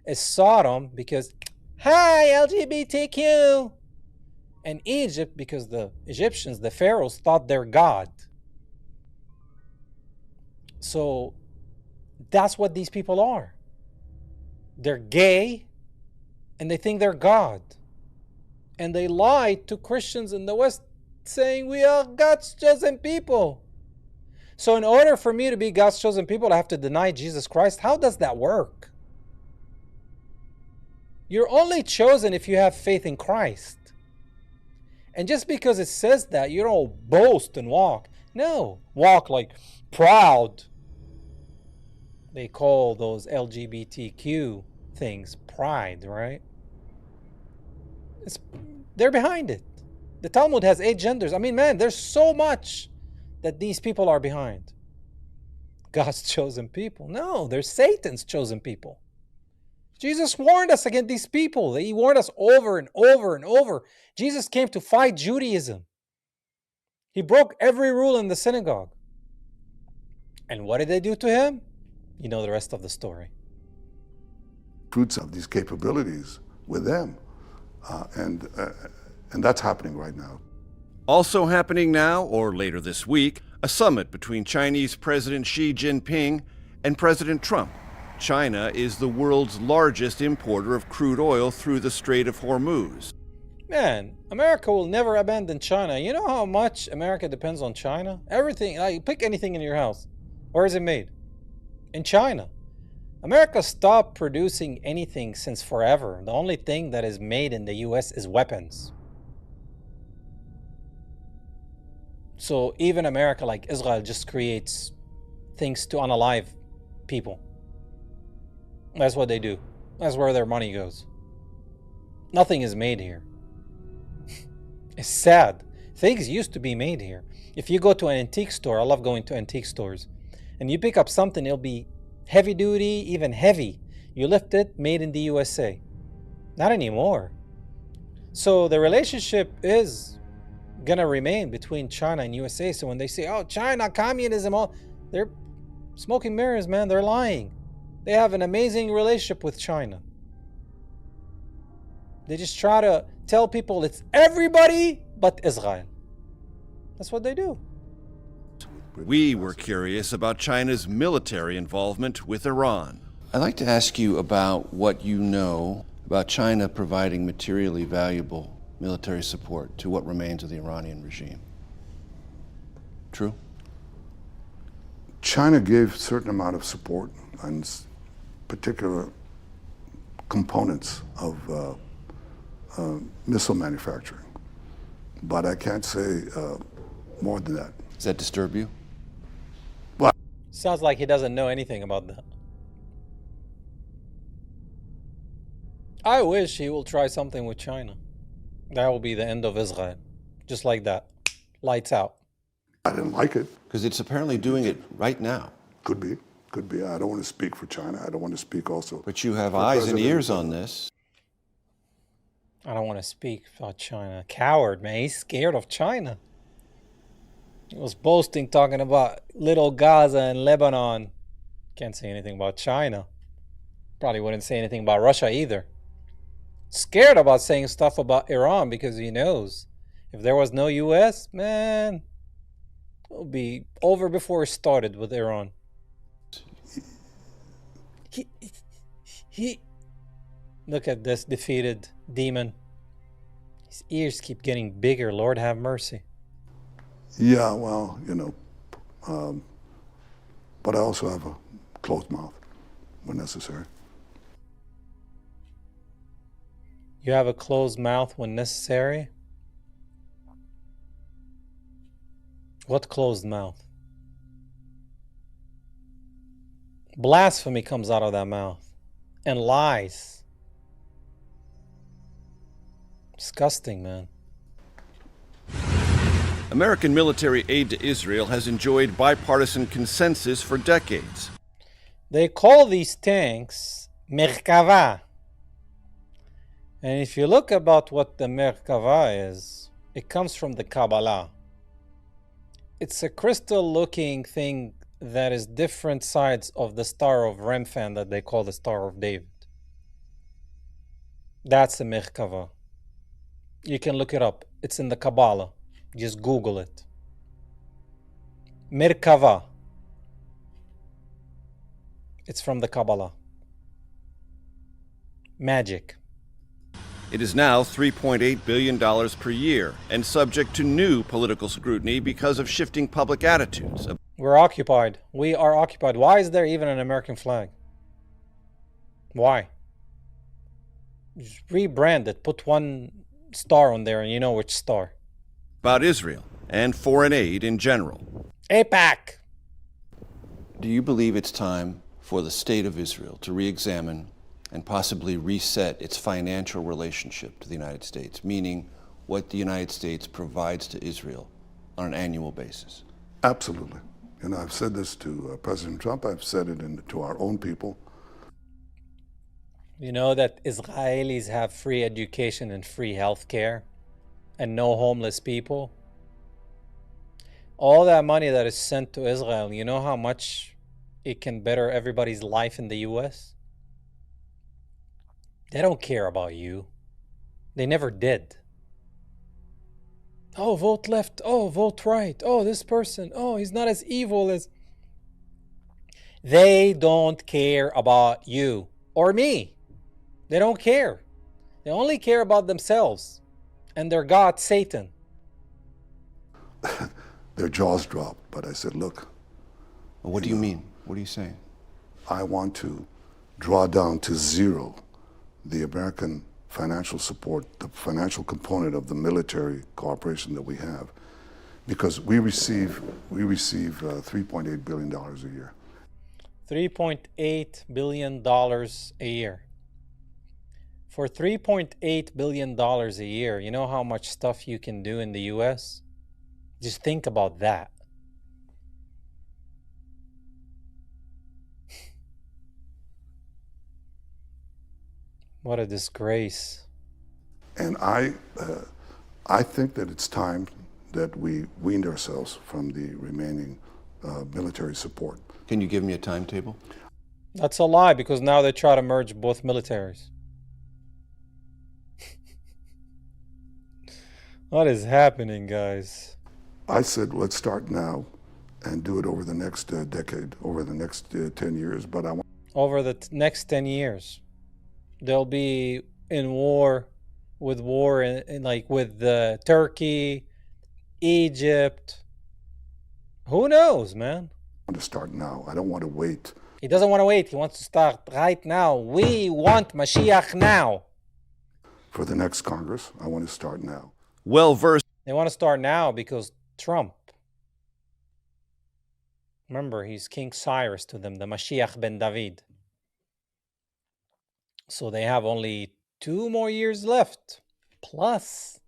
is Sodom because, hi, LGBTQ. And Egypt because the Egyptians, the pharaohs, thought they're God. So that's what these people are. They're gay and they think they're God. And they lied to Christians in the West saying we are God's chosen people. So in order for me to be God's chosen people, I have to deny Jesus Christ. How does that work? You're only chosen if you have faith in Christ. And just because it says that, you don't boast and walk. No, walk like proud. They call those LGBTQ things pride, right? They're behind it. The Talmud has 8 genders. I mean, man, there's so much that these people are behind. God's chosen people. No, they're Satan's chosen people. Jesus warned us against these people. He warned us over and over and over. Jesus came to fight Judaism. He broke every rule in the synagogue. And what did they do to him? You know the rest of the story.
Fruits of these capabilities with them. And that's happening right now.
Also happening now, or later this week, a summit between Chinese President Xi Jinping and President Trump. China is the world's largest importer of crude oil through the Strait of Hormuz.
Man, America will never abandon China. You know how much America depends on China? Everything, like pick anything in your house. Where is it made? In China. America stopped producing anything since forever. The only thing that is made in the US is weapons. So even America, like Israel, just creates things to unalive people. That's what they do. That's where their money goes. Nothing is made here. It's sad. Things used to be made here. If you go to an antique store, I love going to antique stores, and you pick up something, it'll be heavy duty, even heavy. You lift it, made in the USA. Not anymore. So the relationship is gonna remain between China and USA. So when they say, oh, China, communism, they're smoking mirrors, man. They're lying. They have an amazing relationship with China. They just try to tell people it's everybody but Israel. That's what they do.
We were curious about China's military involvement with Iran.
I'd like to ask you about what you know about China providing materially valuable military support to what remains of the Iranian regime. True?
China gave a certain amount of support and particular components of missile manufacturing. but I can't say more than that.
Does that disturb you?
Well,
Sounds like he doesn't know anything about that. I wish he will try something with China. That will be the end of Israel. Just like that. Lights out.
I didn't like it.
Because it's apparently doing it right now.
Could be. Could be. I don't want to speak for China. I don't want to speak also.
But you have
for
eyes and
President-
ears on this.
I don't want to speak about China. Coward, man. He's scared of China. He was boasting, talking about little Gaza and Lebanon. Can't say anything about China. Probably wouldn't say anything about Russia either. Scared about saying stuff about Iran because he knows if there was no US, man, it would be over before it started with Iran. He look at this defeated demon. His ears keep getting bigger. Lord have mercy.
Yeah, well, but I also have a closed mouth when necessary.
You have a closed mouth when necessary? What closed mouth? Blasphemy comes out of that mouth. And lies. Disgusting, man.
American military aid to Israel has enjoyed bipartisan consensus for decades.
They call these tanks Merkava. And if you look about what the Merkava is, it comes from the Kabbalah. It's a crystal-looking thing that is different sides of the Star of Remphan that they call the Star of David. That's the Merkava. You can look it up. It's in the Kabbalah. Just Google it. Merkava. It's from the Kabbalah. Magic.
It is now $3.8 billion per year and subject to new political scrutiny because of shifting public attitudes.
We're occupied. We are occupied. Why is there even an American flag? Why? Just rebrand it. Put one star on there and you know which star.
About Israel and foreign aid in general.
AIPAC!
Do you believe it's time for the state of Israel to re-examine and possibly reset its financial relationship to the United States, meaning what the United States provides to Israel on an annual basis?
Absolutely. I've said this to President Trump. I've said it to our own people.
You know that Israelis have free education and free health care and no homeless people? All that money that is sent to Israel, you know how much it can better everybody's life in the US? They don't care about you. They never did. Oh, vote left. Oh, vote right. Oh, this person. Oh, he's not as evil as... They don't care about you or me. They don't care. They only care about themselves and their god, Satan.
Their jaws dropped, but I said, look.
What do you mean? What are you saying?
I want to draw down to zero the American financial support, the financial component of the military cooperation that we have, because we receive $3.8 billion a year.
$3.8 billion a year. For $3.8 billion a year, you know how much stuff you can do in the US? Just think about that. What a disgrace.
And I think that it's time that we weaned ourselves from the remaining military support.
Can you give me a timetable?
That's a lie, because now they try to merge both militaries. What is happening, guys?
I said, let's start now and do it over the next decade, over the next 10 years. But I want
Over the next 10 years. They'll be in war with Turkey, Egypt. Who knows, man?
to start now. I don't want to wait.
He doesn't want to wait. He wants to start right now. We want Mashiach now.
For the next Congress, I want to start now.
Well-versed
They want to start now because Trump. Remember, he's King Cyrus to them, the Mashiach ben David. So they have only 2 more years left. Plus,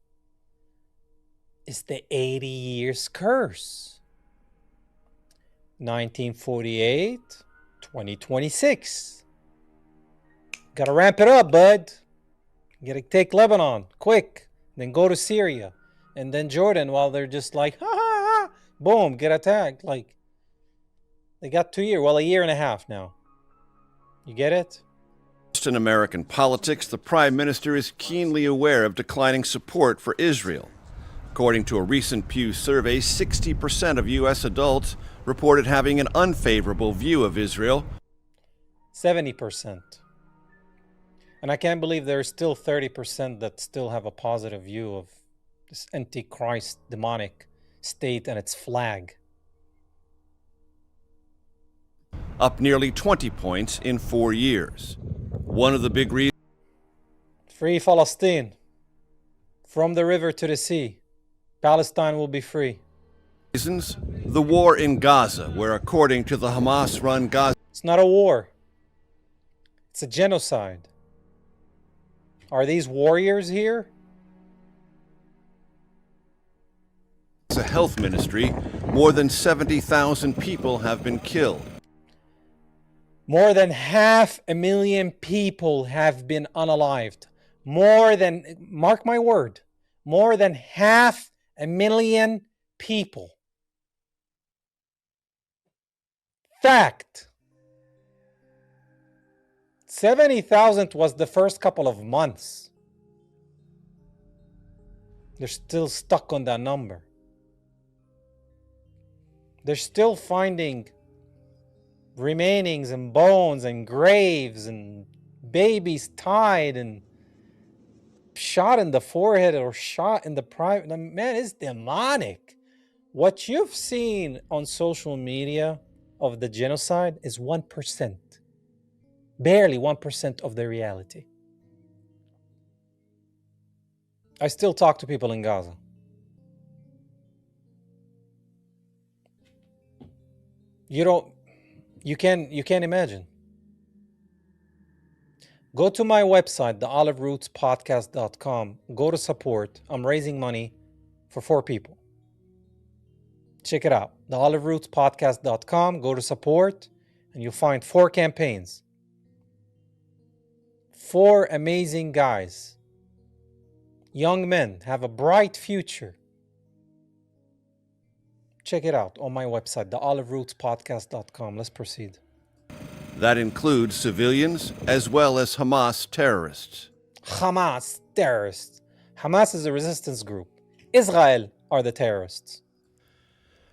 it's the 80 years curse. 1948, 2026. Gotta ramp it up, bud. Gotta take Lebanon, quick. Then go to Syria. And then Jordan, while they're just like, ha ha ha, boom, get attacked. Like, they got 2 years, well, a year and a half now. You get it?
In American politics, the Prime Minister is keenly aware of declining support for Israel. According to a recent Pew survey, 60% of U.S. adults reported having an unfavorable view of Israel.
70%. And I can't believe there's still 30% that still have a positive view of this antichrist demonic state and its flag.
Up nearly 20 points in 4 years. One of the big
Free Palestine. From the river to the sea. Palestine will be free.
reasons, the war in Gaza, where according to the Hamas-run Gaza,
It's not a war. It's a genocide. Are these warriors here?
Health Ministry, more than 70,000 people have been killed.
More than 500,000 people have been unalived. More than, mark my word, more than 500,000 people. Fact. 70,000 was the first couple of months. They're still stuck on that number. They're still finding remainings and bones and graves and babies tied and shot in the forehead or shot in the private. Man, it's demonic. What you've seen on social media of the genocide is 1%. Barely 1% of the reality. I still talk to people in Gaza. You can't imagine. Go to my website, theoliverootspodcast.com. Go to support. I'm raising money for 4 people. Check it out. Theoliverootspodcast.com. Go to support and you'll find 4 campaigns. 4 amazing guys. Young men have a bright future. Check it out on my website, theoliverootspodcast.com. Let's proceed.
That includes civilians as well as Hamas terrorists.
Hamas terrorists. Hamas is a resistance group. Israel are the terrorists.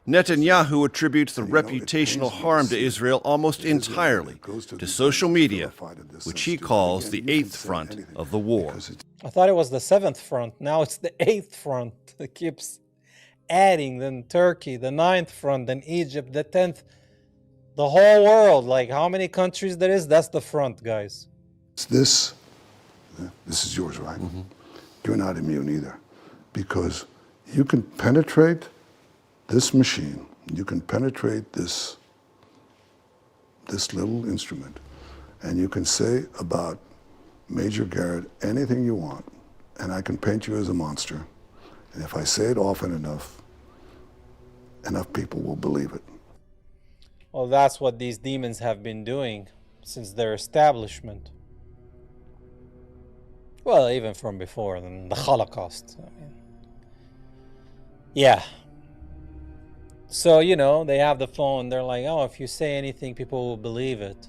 Netanyahu attributes the reputational harm to Israel almost entirely to social media, which he calls the 8th front of the war.
I thought it was the 7th front. Now it's the 8th front. It keeps adding. Then Turkey, the 9th front, then Egypt, the 10th. The whole world. Like how many countries there is? That's the front, guys.
This is yours, right? Mm-hmm. You're not immune either. Because you can penetrate this machine, you can penetrate this little instrument, and you can say about Major Garrett anything you want, and I can paint you as a monster. And if I say it often enough, enough people will believe it.
Well, that's what these demons have been doing since their establishment. Well, even from before, the Holocaust. I mean, yeah. So, they have the phone. They're like, oh, if you say anything, people will believe it.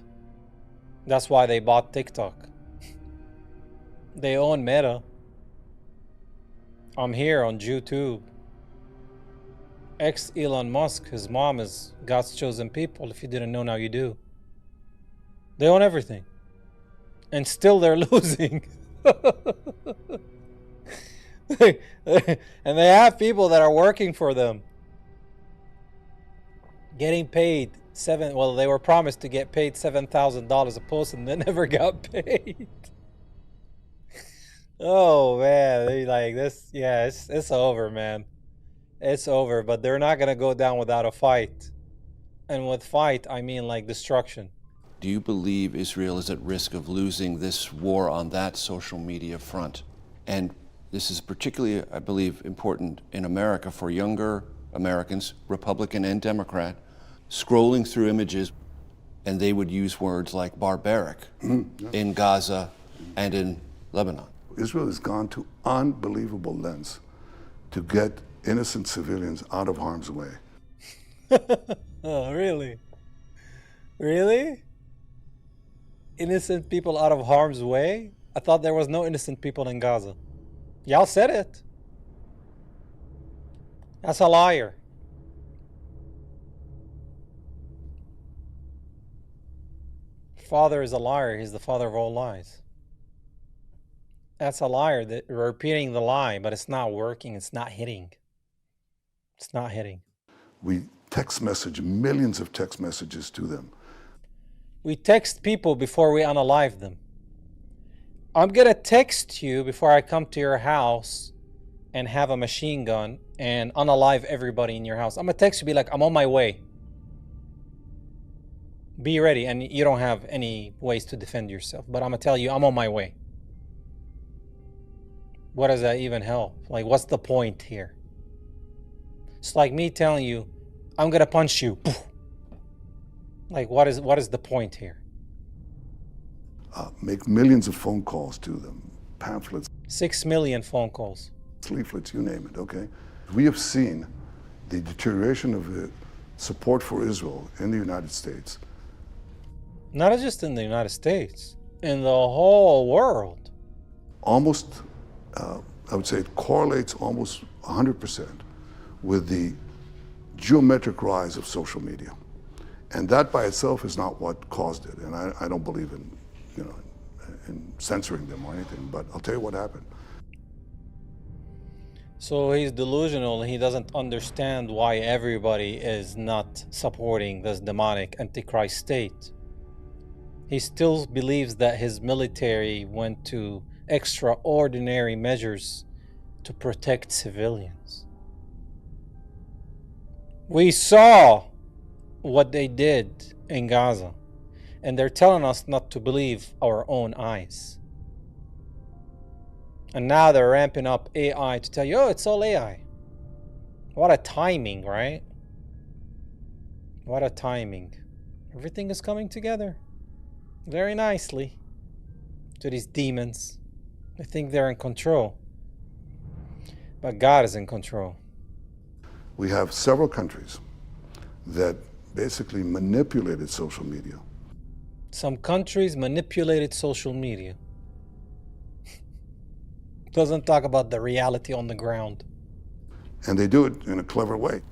That's why they bought TikTok. They own Meta. I'm here on YouTube. Elon Musk, his mom is God's chosen people. If you didn't know, now you do. They own everything. And still they're losing. And they have people that are working for them. Getting paid they were promised to get paid $7,000 a post and they never got paid. Oh man, they like this. Yeah, it's over, man. It's over. But they're not gonna go down without a fight. And with fight, I mean like destruction.
Do you believe Israel is at risk of losing this war on that social media front? And this is particularly, I believe, important in America for younger Americans, Republican and Democrat, scrolling through images, and they would use words like barbaric in Gaza and in Lebanon.
Israel has gone to unbelievable lengths to get innocent civilians out of harm's way.
Oh, really? Really? Innocent people out of harm's way? I thought there was no innocent people in Gaza. Y'all said it. That's a liar. Father is a liar. He's the father of all lies. That's a liar. That repeating the lie, but it's not working. It's not hitting. It's not hitting.
We text message millions of text messages to them.
We text people before we unalive them. I'm gonna text you before I come to your house and have a machine gun and unalive everybody in your house. I'm gonna text you, be like, I'm on my way. Be ready, and you don't have any ways to defend yourself, but I'm gonna tell you, I'm on my way. What does that even help? Like, what's the point here? It's like me telling you, I'm gonna punch you. Like, what is the point here?
Make millions of phone calls to them, pamphlets,
6 million phone calls.
leaflets, you name it, okay? We have seen the deterioration of the support for Israel in the United States.
Not just in the United States, in the whole world.
Almost, I would say it correlates almost 100% with the geometric rise of social media. And that by itself is not what caused it. And I don't believe in, in censoring them or anything, but I'll tell you what happened.
So he's delusional. He doesn't understand why everybody is not supporting this demonic antichrist state. He still believes that his military went to extraordinary measures to protect civilians. We saw what they did in Gaza, and they're telling us not to believe our own eyes. And now they're ramping up AI to tell you, oh, it's all AI. What a timing, right? What a timing. Everything is coming together very nicely to these demons. They think they're in control, but God is in control.
We have several countries that basically manipulated social media.
Some countries manipulated social media. Doesn't talk about the reality on the ground.
And they do it in a clever way.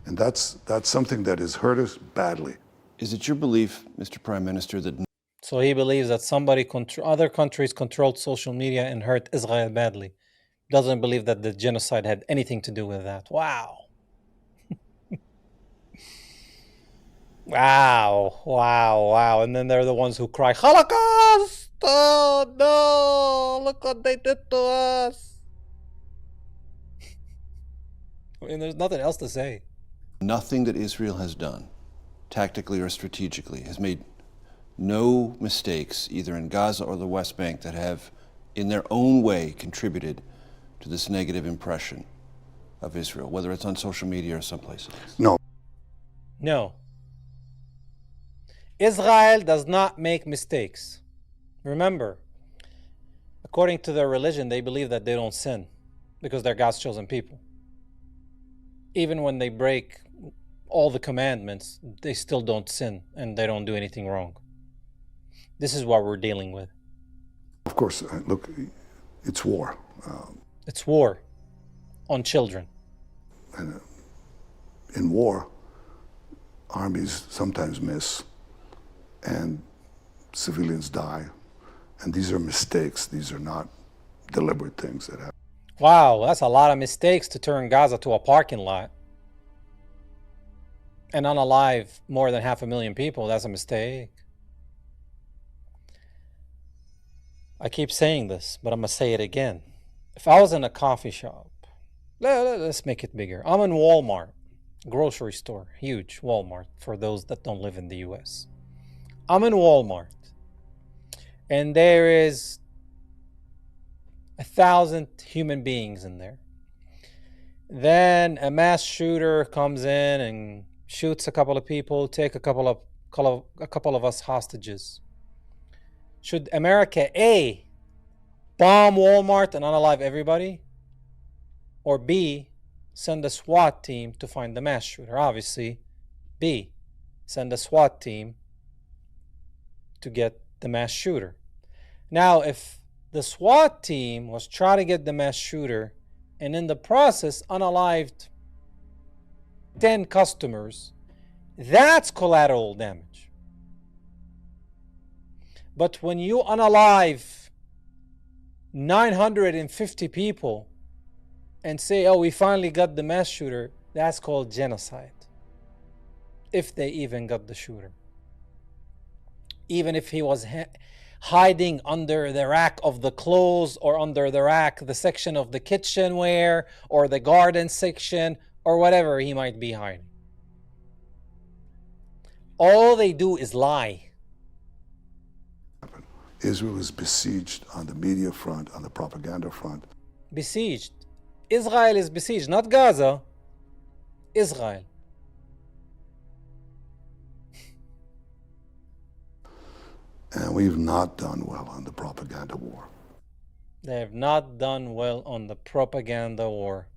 And that's something that has hurt us badly.
Is it your belief, Mr. Prime Minister, that
So he believes that other countries controlled social media and hurt Israel badly. Doesn't believe that the genocide had anything to do with that. Wow. Wow. And then they're the ones who cry, Holocaust! Oh no! Look what they did to us! I mean, there's nothing else to say.
nothing that Israel has done, tactically or strategically, has made no mistakes, either in Gaza or the West Bank, that have, in their own way, contributed to this negative impression of Israel, whether it's on social media or someplace else?
No.
No. Israel does not make mistakes. Remember, according to their religion, they believe that they don't sin because they're God's chosen people. Even when they break all the commandments, they still don't sin and they don't do anything wrong. This is what we're dealing with.
Of course, look, it's war.
It's war on children.
And in war, armies sometimes miss and civilians die. And these are mistakes. These are not deliberate things that happen.
Wow, that's a lot of mistakes to turn Gaza to a parking lot and unalive more than 500,000 people. That's a mistake. I keep saying this, but I'm going to say it again. If I was in a coffee shop, let's make it bigger. I'm in Walmart, grocery store, huge Walmart for those that don't live in the US. I'm in Walmart, and there is 1,000 human beings in there. Then a mass shooter comes in and shoots a couple of people, take a couple of us hostages. Should America A, bomb Walmart and unalive everybody, or B, send a SWAT team to find the mass shooter? Obviously B, send a SWAT team to get the mass shooter. Now, if the SWAT team was trying to get the mass shooter and in the process unalived 10 customers, that's collateral damage. But when you unalive 950 people and say, oh, we finally got the mass shooter, that's called genocide. If they even got the shooter. Even if he was hiding under the rack of the clothes, or under the rack, the section of the kitchenware, or the garden section, or whatever he might be hiding. All they do is lie.
Israel is besieged on the media front, on the propaganda front.
Besieged. Israel is besieged, not Gaza. Israel.
And we've not done well on the propaganda war.
They have not done well on the propaganda war.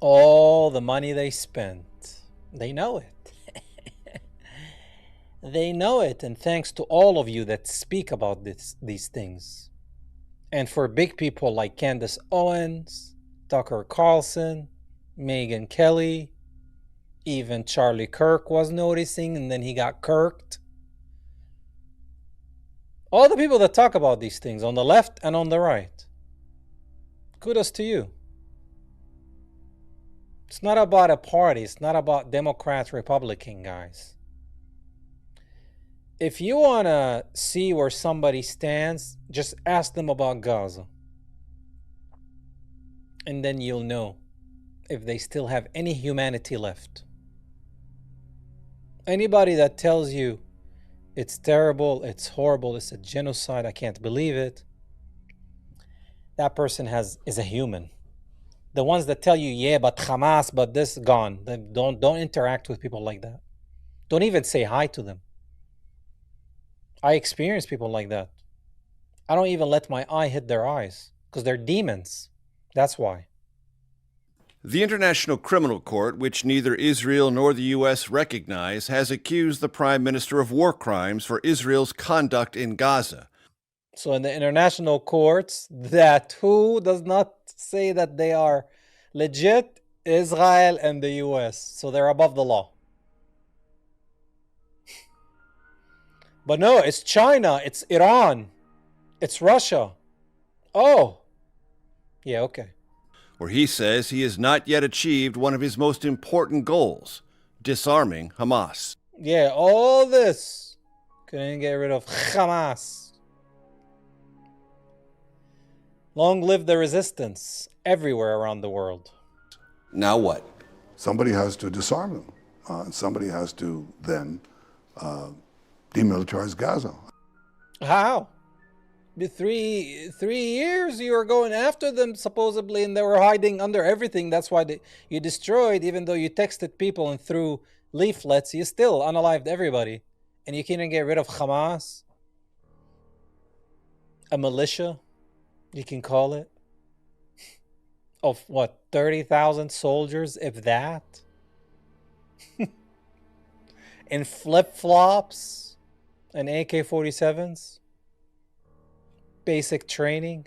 All the money they spent, they know it. They know it, and thanks to all of you that speak about these things. And for big people like Candace Owens, Tucker Carlson, Megyn Kelly, even Charlie Kirk was noticing, and then he got kirked. All the people that talk about these things on the left and on the right, kudos to you. It's not about a party. It's not about Democrat, Republican, guys. If you want to see where somebody stands, just ask them about Gaza. And then you'll know if they still have any humanity left. Anybody that tells you it's terrible, it's horrible, it's a genocide, I can't believe it, that person is a human. The ones that tell you, yeah, but Hamas, but this, gone. Don't interact with people like that. Don't even say hi to them. I experience people like that. I don't even let my eye hit their eyes because they're demons. That's why.
The International Criminal Court, which neither Israel nor the U.S. recognize, has accused the Prime Minister of war crimes for Israel's conduct in Gaza.
So in the international courts, that who does not say that they are legit? Israel and the U.S. So they're above the law. But no, it's China, it's Iran, it's Russia. Oh, yeah, okay.
Where he says he has not yet achieved one of his most important goals, disarming Hamas.
Yeah, all this couldn't get rid of Hamas. Long live the resistance everywhere around the world.
Now what?
Somebody has to disarm them. And somebody has to then demilitarize Gaza.
How? 3 years you were going after them supposedly, and they were hiding under everything. That's why you destroyed, even though you texted people and threw leaflets, you still unalived everybody. And you couldn't get rid of Hamas? A militia, you can call it, of what, 30,000 soldiers, if that? In flip-flops and AK-47s? Basic training?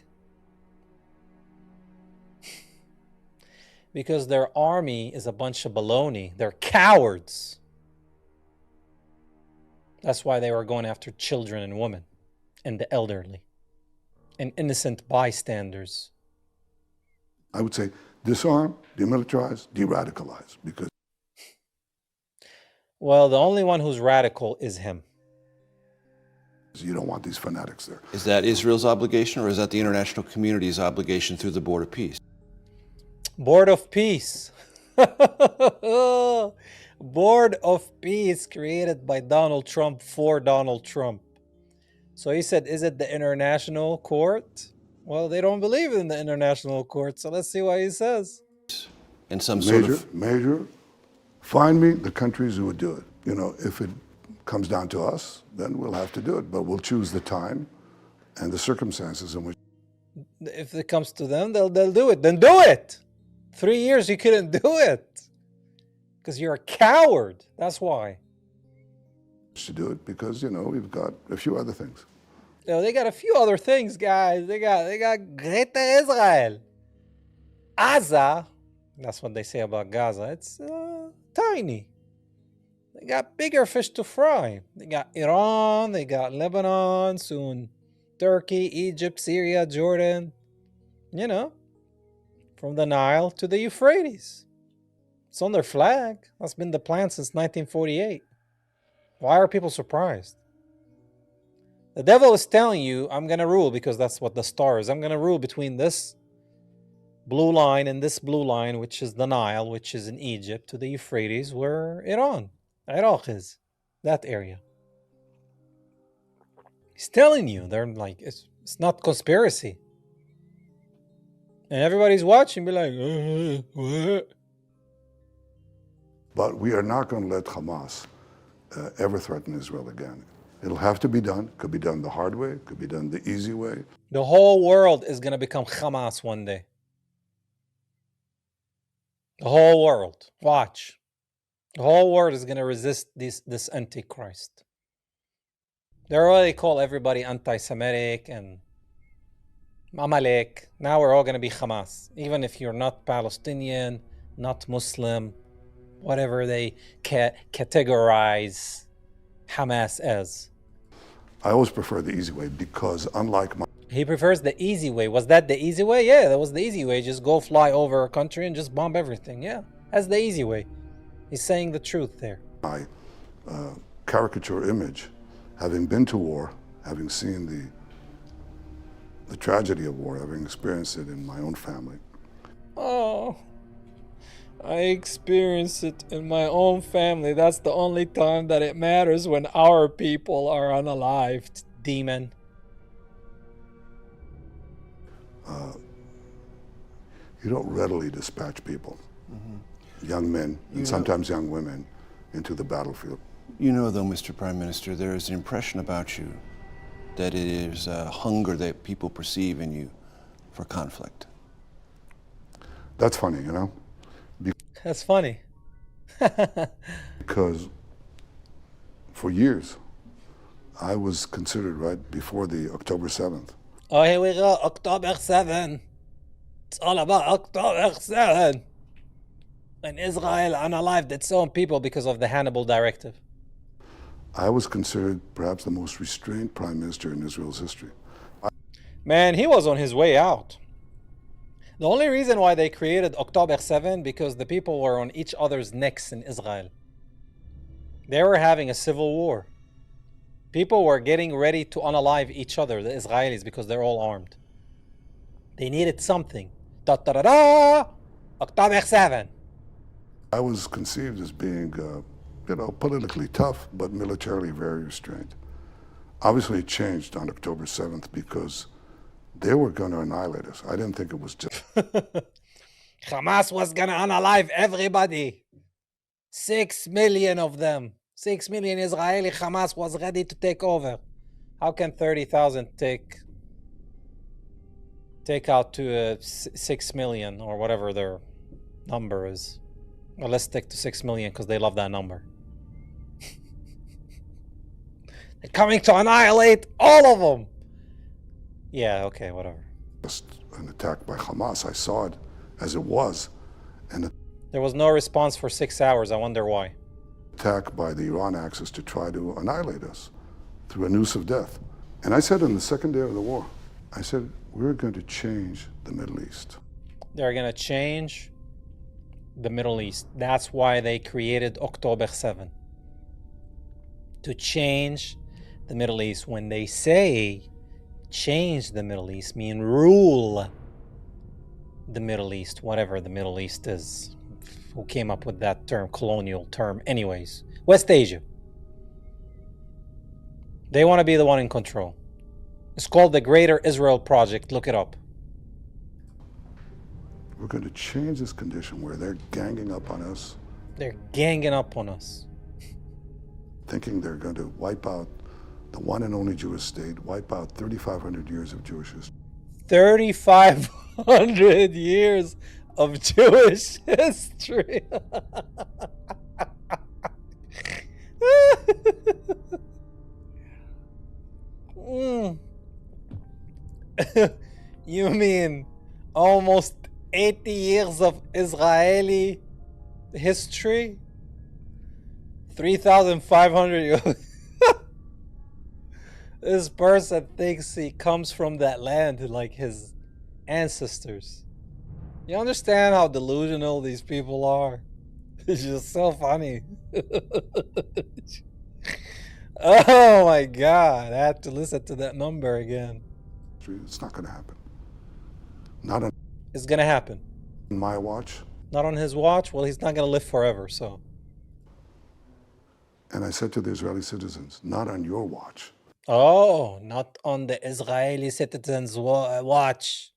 Because their army is a bunch of baloney. They're cowards. That's why they were going after children and women and the elderly and innocent bystanders.
I would say disarm, demilitarize, de-radicalize, because
Well, the only one who's radical is him.
You don't want these fanatics there.
Is that Israel's obligation, or is that the international community's obligation through the Board of Peace?
Board of Peace. Board of Peace created by Donald Trump for Donald Trump. So he said, is it the international court? Well, they don't believe in the international court, so let's see what he says.
And some sort of...
Major, find me the countries who would do it. You know, if it comes down to us, then we'll have to do it. But we'll choose the time and the circumstances in which...
If it comes to them, they'll do it. Then do it! 3 years you couldn't do it. Because you're a coward. That's why.
to do it because, you know, we've got a few other things.
No, they got a few other things, guys. They got Greater Israel. Gaza, that's what they say about Gaza. It's tiny. They got bigger fish to fry. They got Iran, they got Lebanon, soon Turkey, Egypt, Syria, Jordan. You know, from the Nile to the Euphrates. It's on their flag. That's been the plan since 1948. Why are people surprised? The devil is telling you, I'm going to rule, because that's what the star is. I'm going to rule between this blue line and this blue line, which is the Nile, which is in Egypt, to the Euphrates, where Iraq is. That area. He's telling you. They're like, it's not conspiracy. And everybody's watching, be like, what?
But we are not going to let Hamas ever threaten Israel again. It'll have to be done. Could be done the hard way. Could be done the easy way.
The whole world is going to become Hamas one day. The whole world. Watch. The whole world is going to resist this Antichrist. They already call everybody anti-Semitic and Amalek. Now we're all going to be Hamas. Even if you're not Palestinian, not Muslim, whatever they categorize Hamas as.
I always prefer the easy way because unlike my...
He prefers the easy way. Was that the easy way? Yeah, that was the easy way. Just go fly over a country and just bomb everything. Yeah, that's the easy way. He's saying the truth there.
My caricature image, having been to war, having seen the tragedy of war, having experienced it in my own family.
Oh, I experienced it in my own family. That's the only time that it matters, when our people are unalived, demon.
You don't readily dispatch people, young men, and sometimes young women, into the battlefield.
You know, though, Mr. Prime Minister, there is an impression about you that it is a hunger that people perceive in you for conflict.
That's funny, you know?
That's funny.
Because for years, I was considered, right before the October 7th.
Oh, here we go, October 7. It's all about October 7. And Israel unalived its own people because of the Hannibal Directive.
I was considered perhaps the most restrained prime minister in Israel's history.
Man, he was on his way out. The only reason why they created October 7, because the people were on each other's necks in Israel. They were having a civil war. People were getting ready to unalive each other, the Israelis, because they're all armed. They needed something. Da-da-da-da! October 7.
I was conceived as being, you know, politically tough, but militarily very restrained. Obviously, it changed on October 7th because they were going to annihilate us. I didn't think it was just...
Hamas was going to unalive everybody. 6 million of them. 6 million Israeli Hamas was ready to take over. How can 30,000 take out to 6 million or whatever their number is? Well, let's stick to 6 million because they love that number. They're coming to annihilate all of them. Yeah, okay, whatever.
Just an attack by Hamas. I saw it as it was. And
there was no response for 6 hours. I wonder why.
Attack by the Iran axis to try to annihilate us through a noose of death. And I said on the second day of the war, I said, we're going to change the Middle East.
They're going to change the Middle East. That's why they created October 7. To change the Middle East. When they say change the Middle East, mean rule the Middle East, whatever the Middle East is. Who came up with that term, colonial term? Anyways, West Asia. They want to be the one in control. It's called the Greater Israel Project. Look it up.
We're going to change this condition where they're ganging up on us.
They're ganging up on us.
Thinking they're going to wipe out the one and only Jewish state, wipe out 3,500 years of Jewish history.
3,500 years of Jewish history. You mean almost 80 years of Israeli history? 3,500 years. This person thinks he comes from that land like his ancestors. You understand how delusional these people are? It's just so funny. Oh my God, I had to listen to that number again.
It's not going to happen. Not on
It's gonna happen.
my watch.
Not on his watch? Well, he's not gonna live forever, so.
And I said to the Israeli citizens, not on your watch.
Oh, not on the Israeli citizens' watch.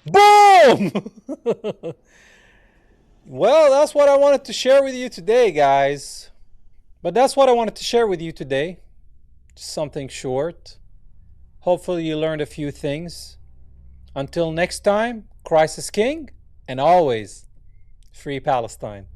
Boom! Well, that's what I wanted to share with you today, guys. But that's what I wanted to share with you today. Just something short. Hopefully you learned a few things. Until next time, Christ is King, and always free Palestine.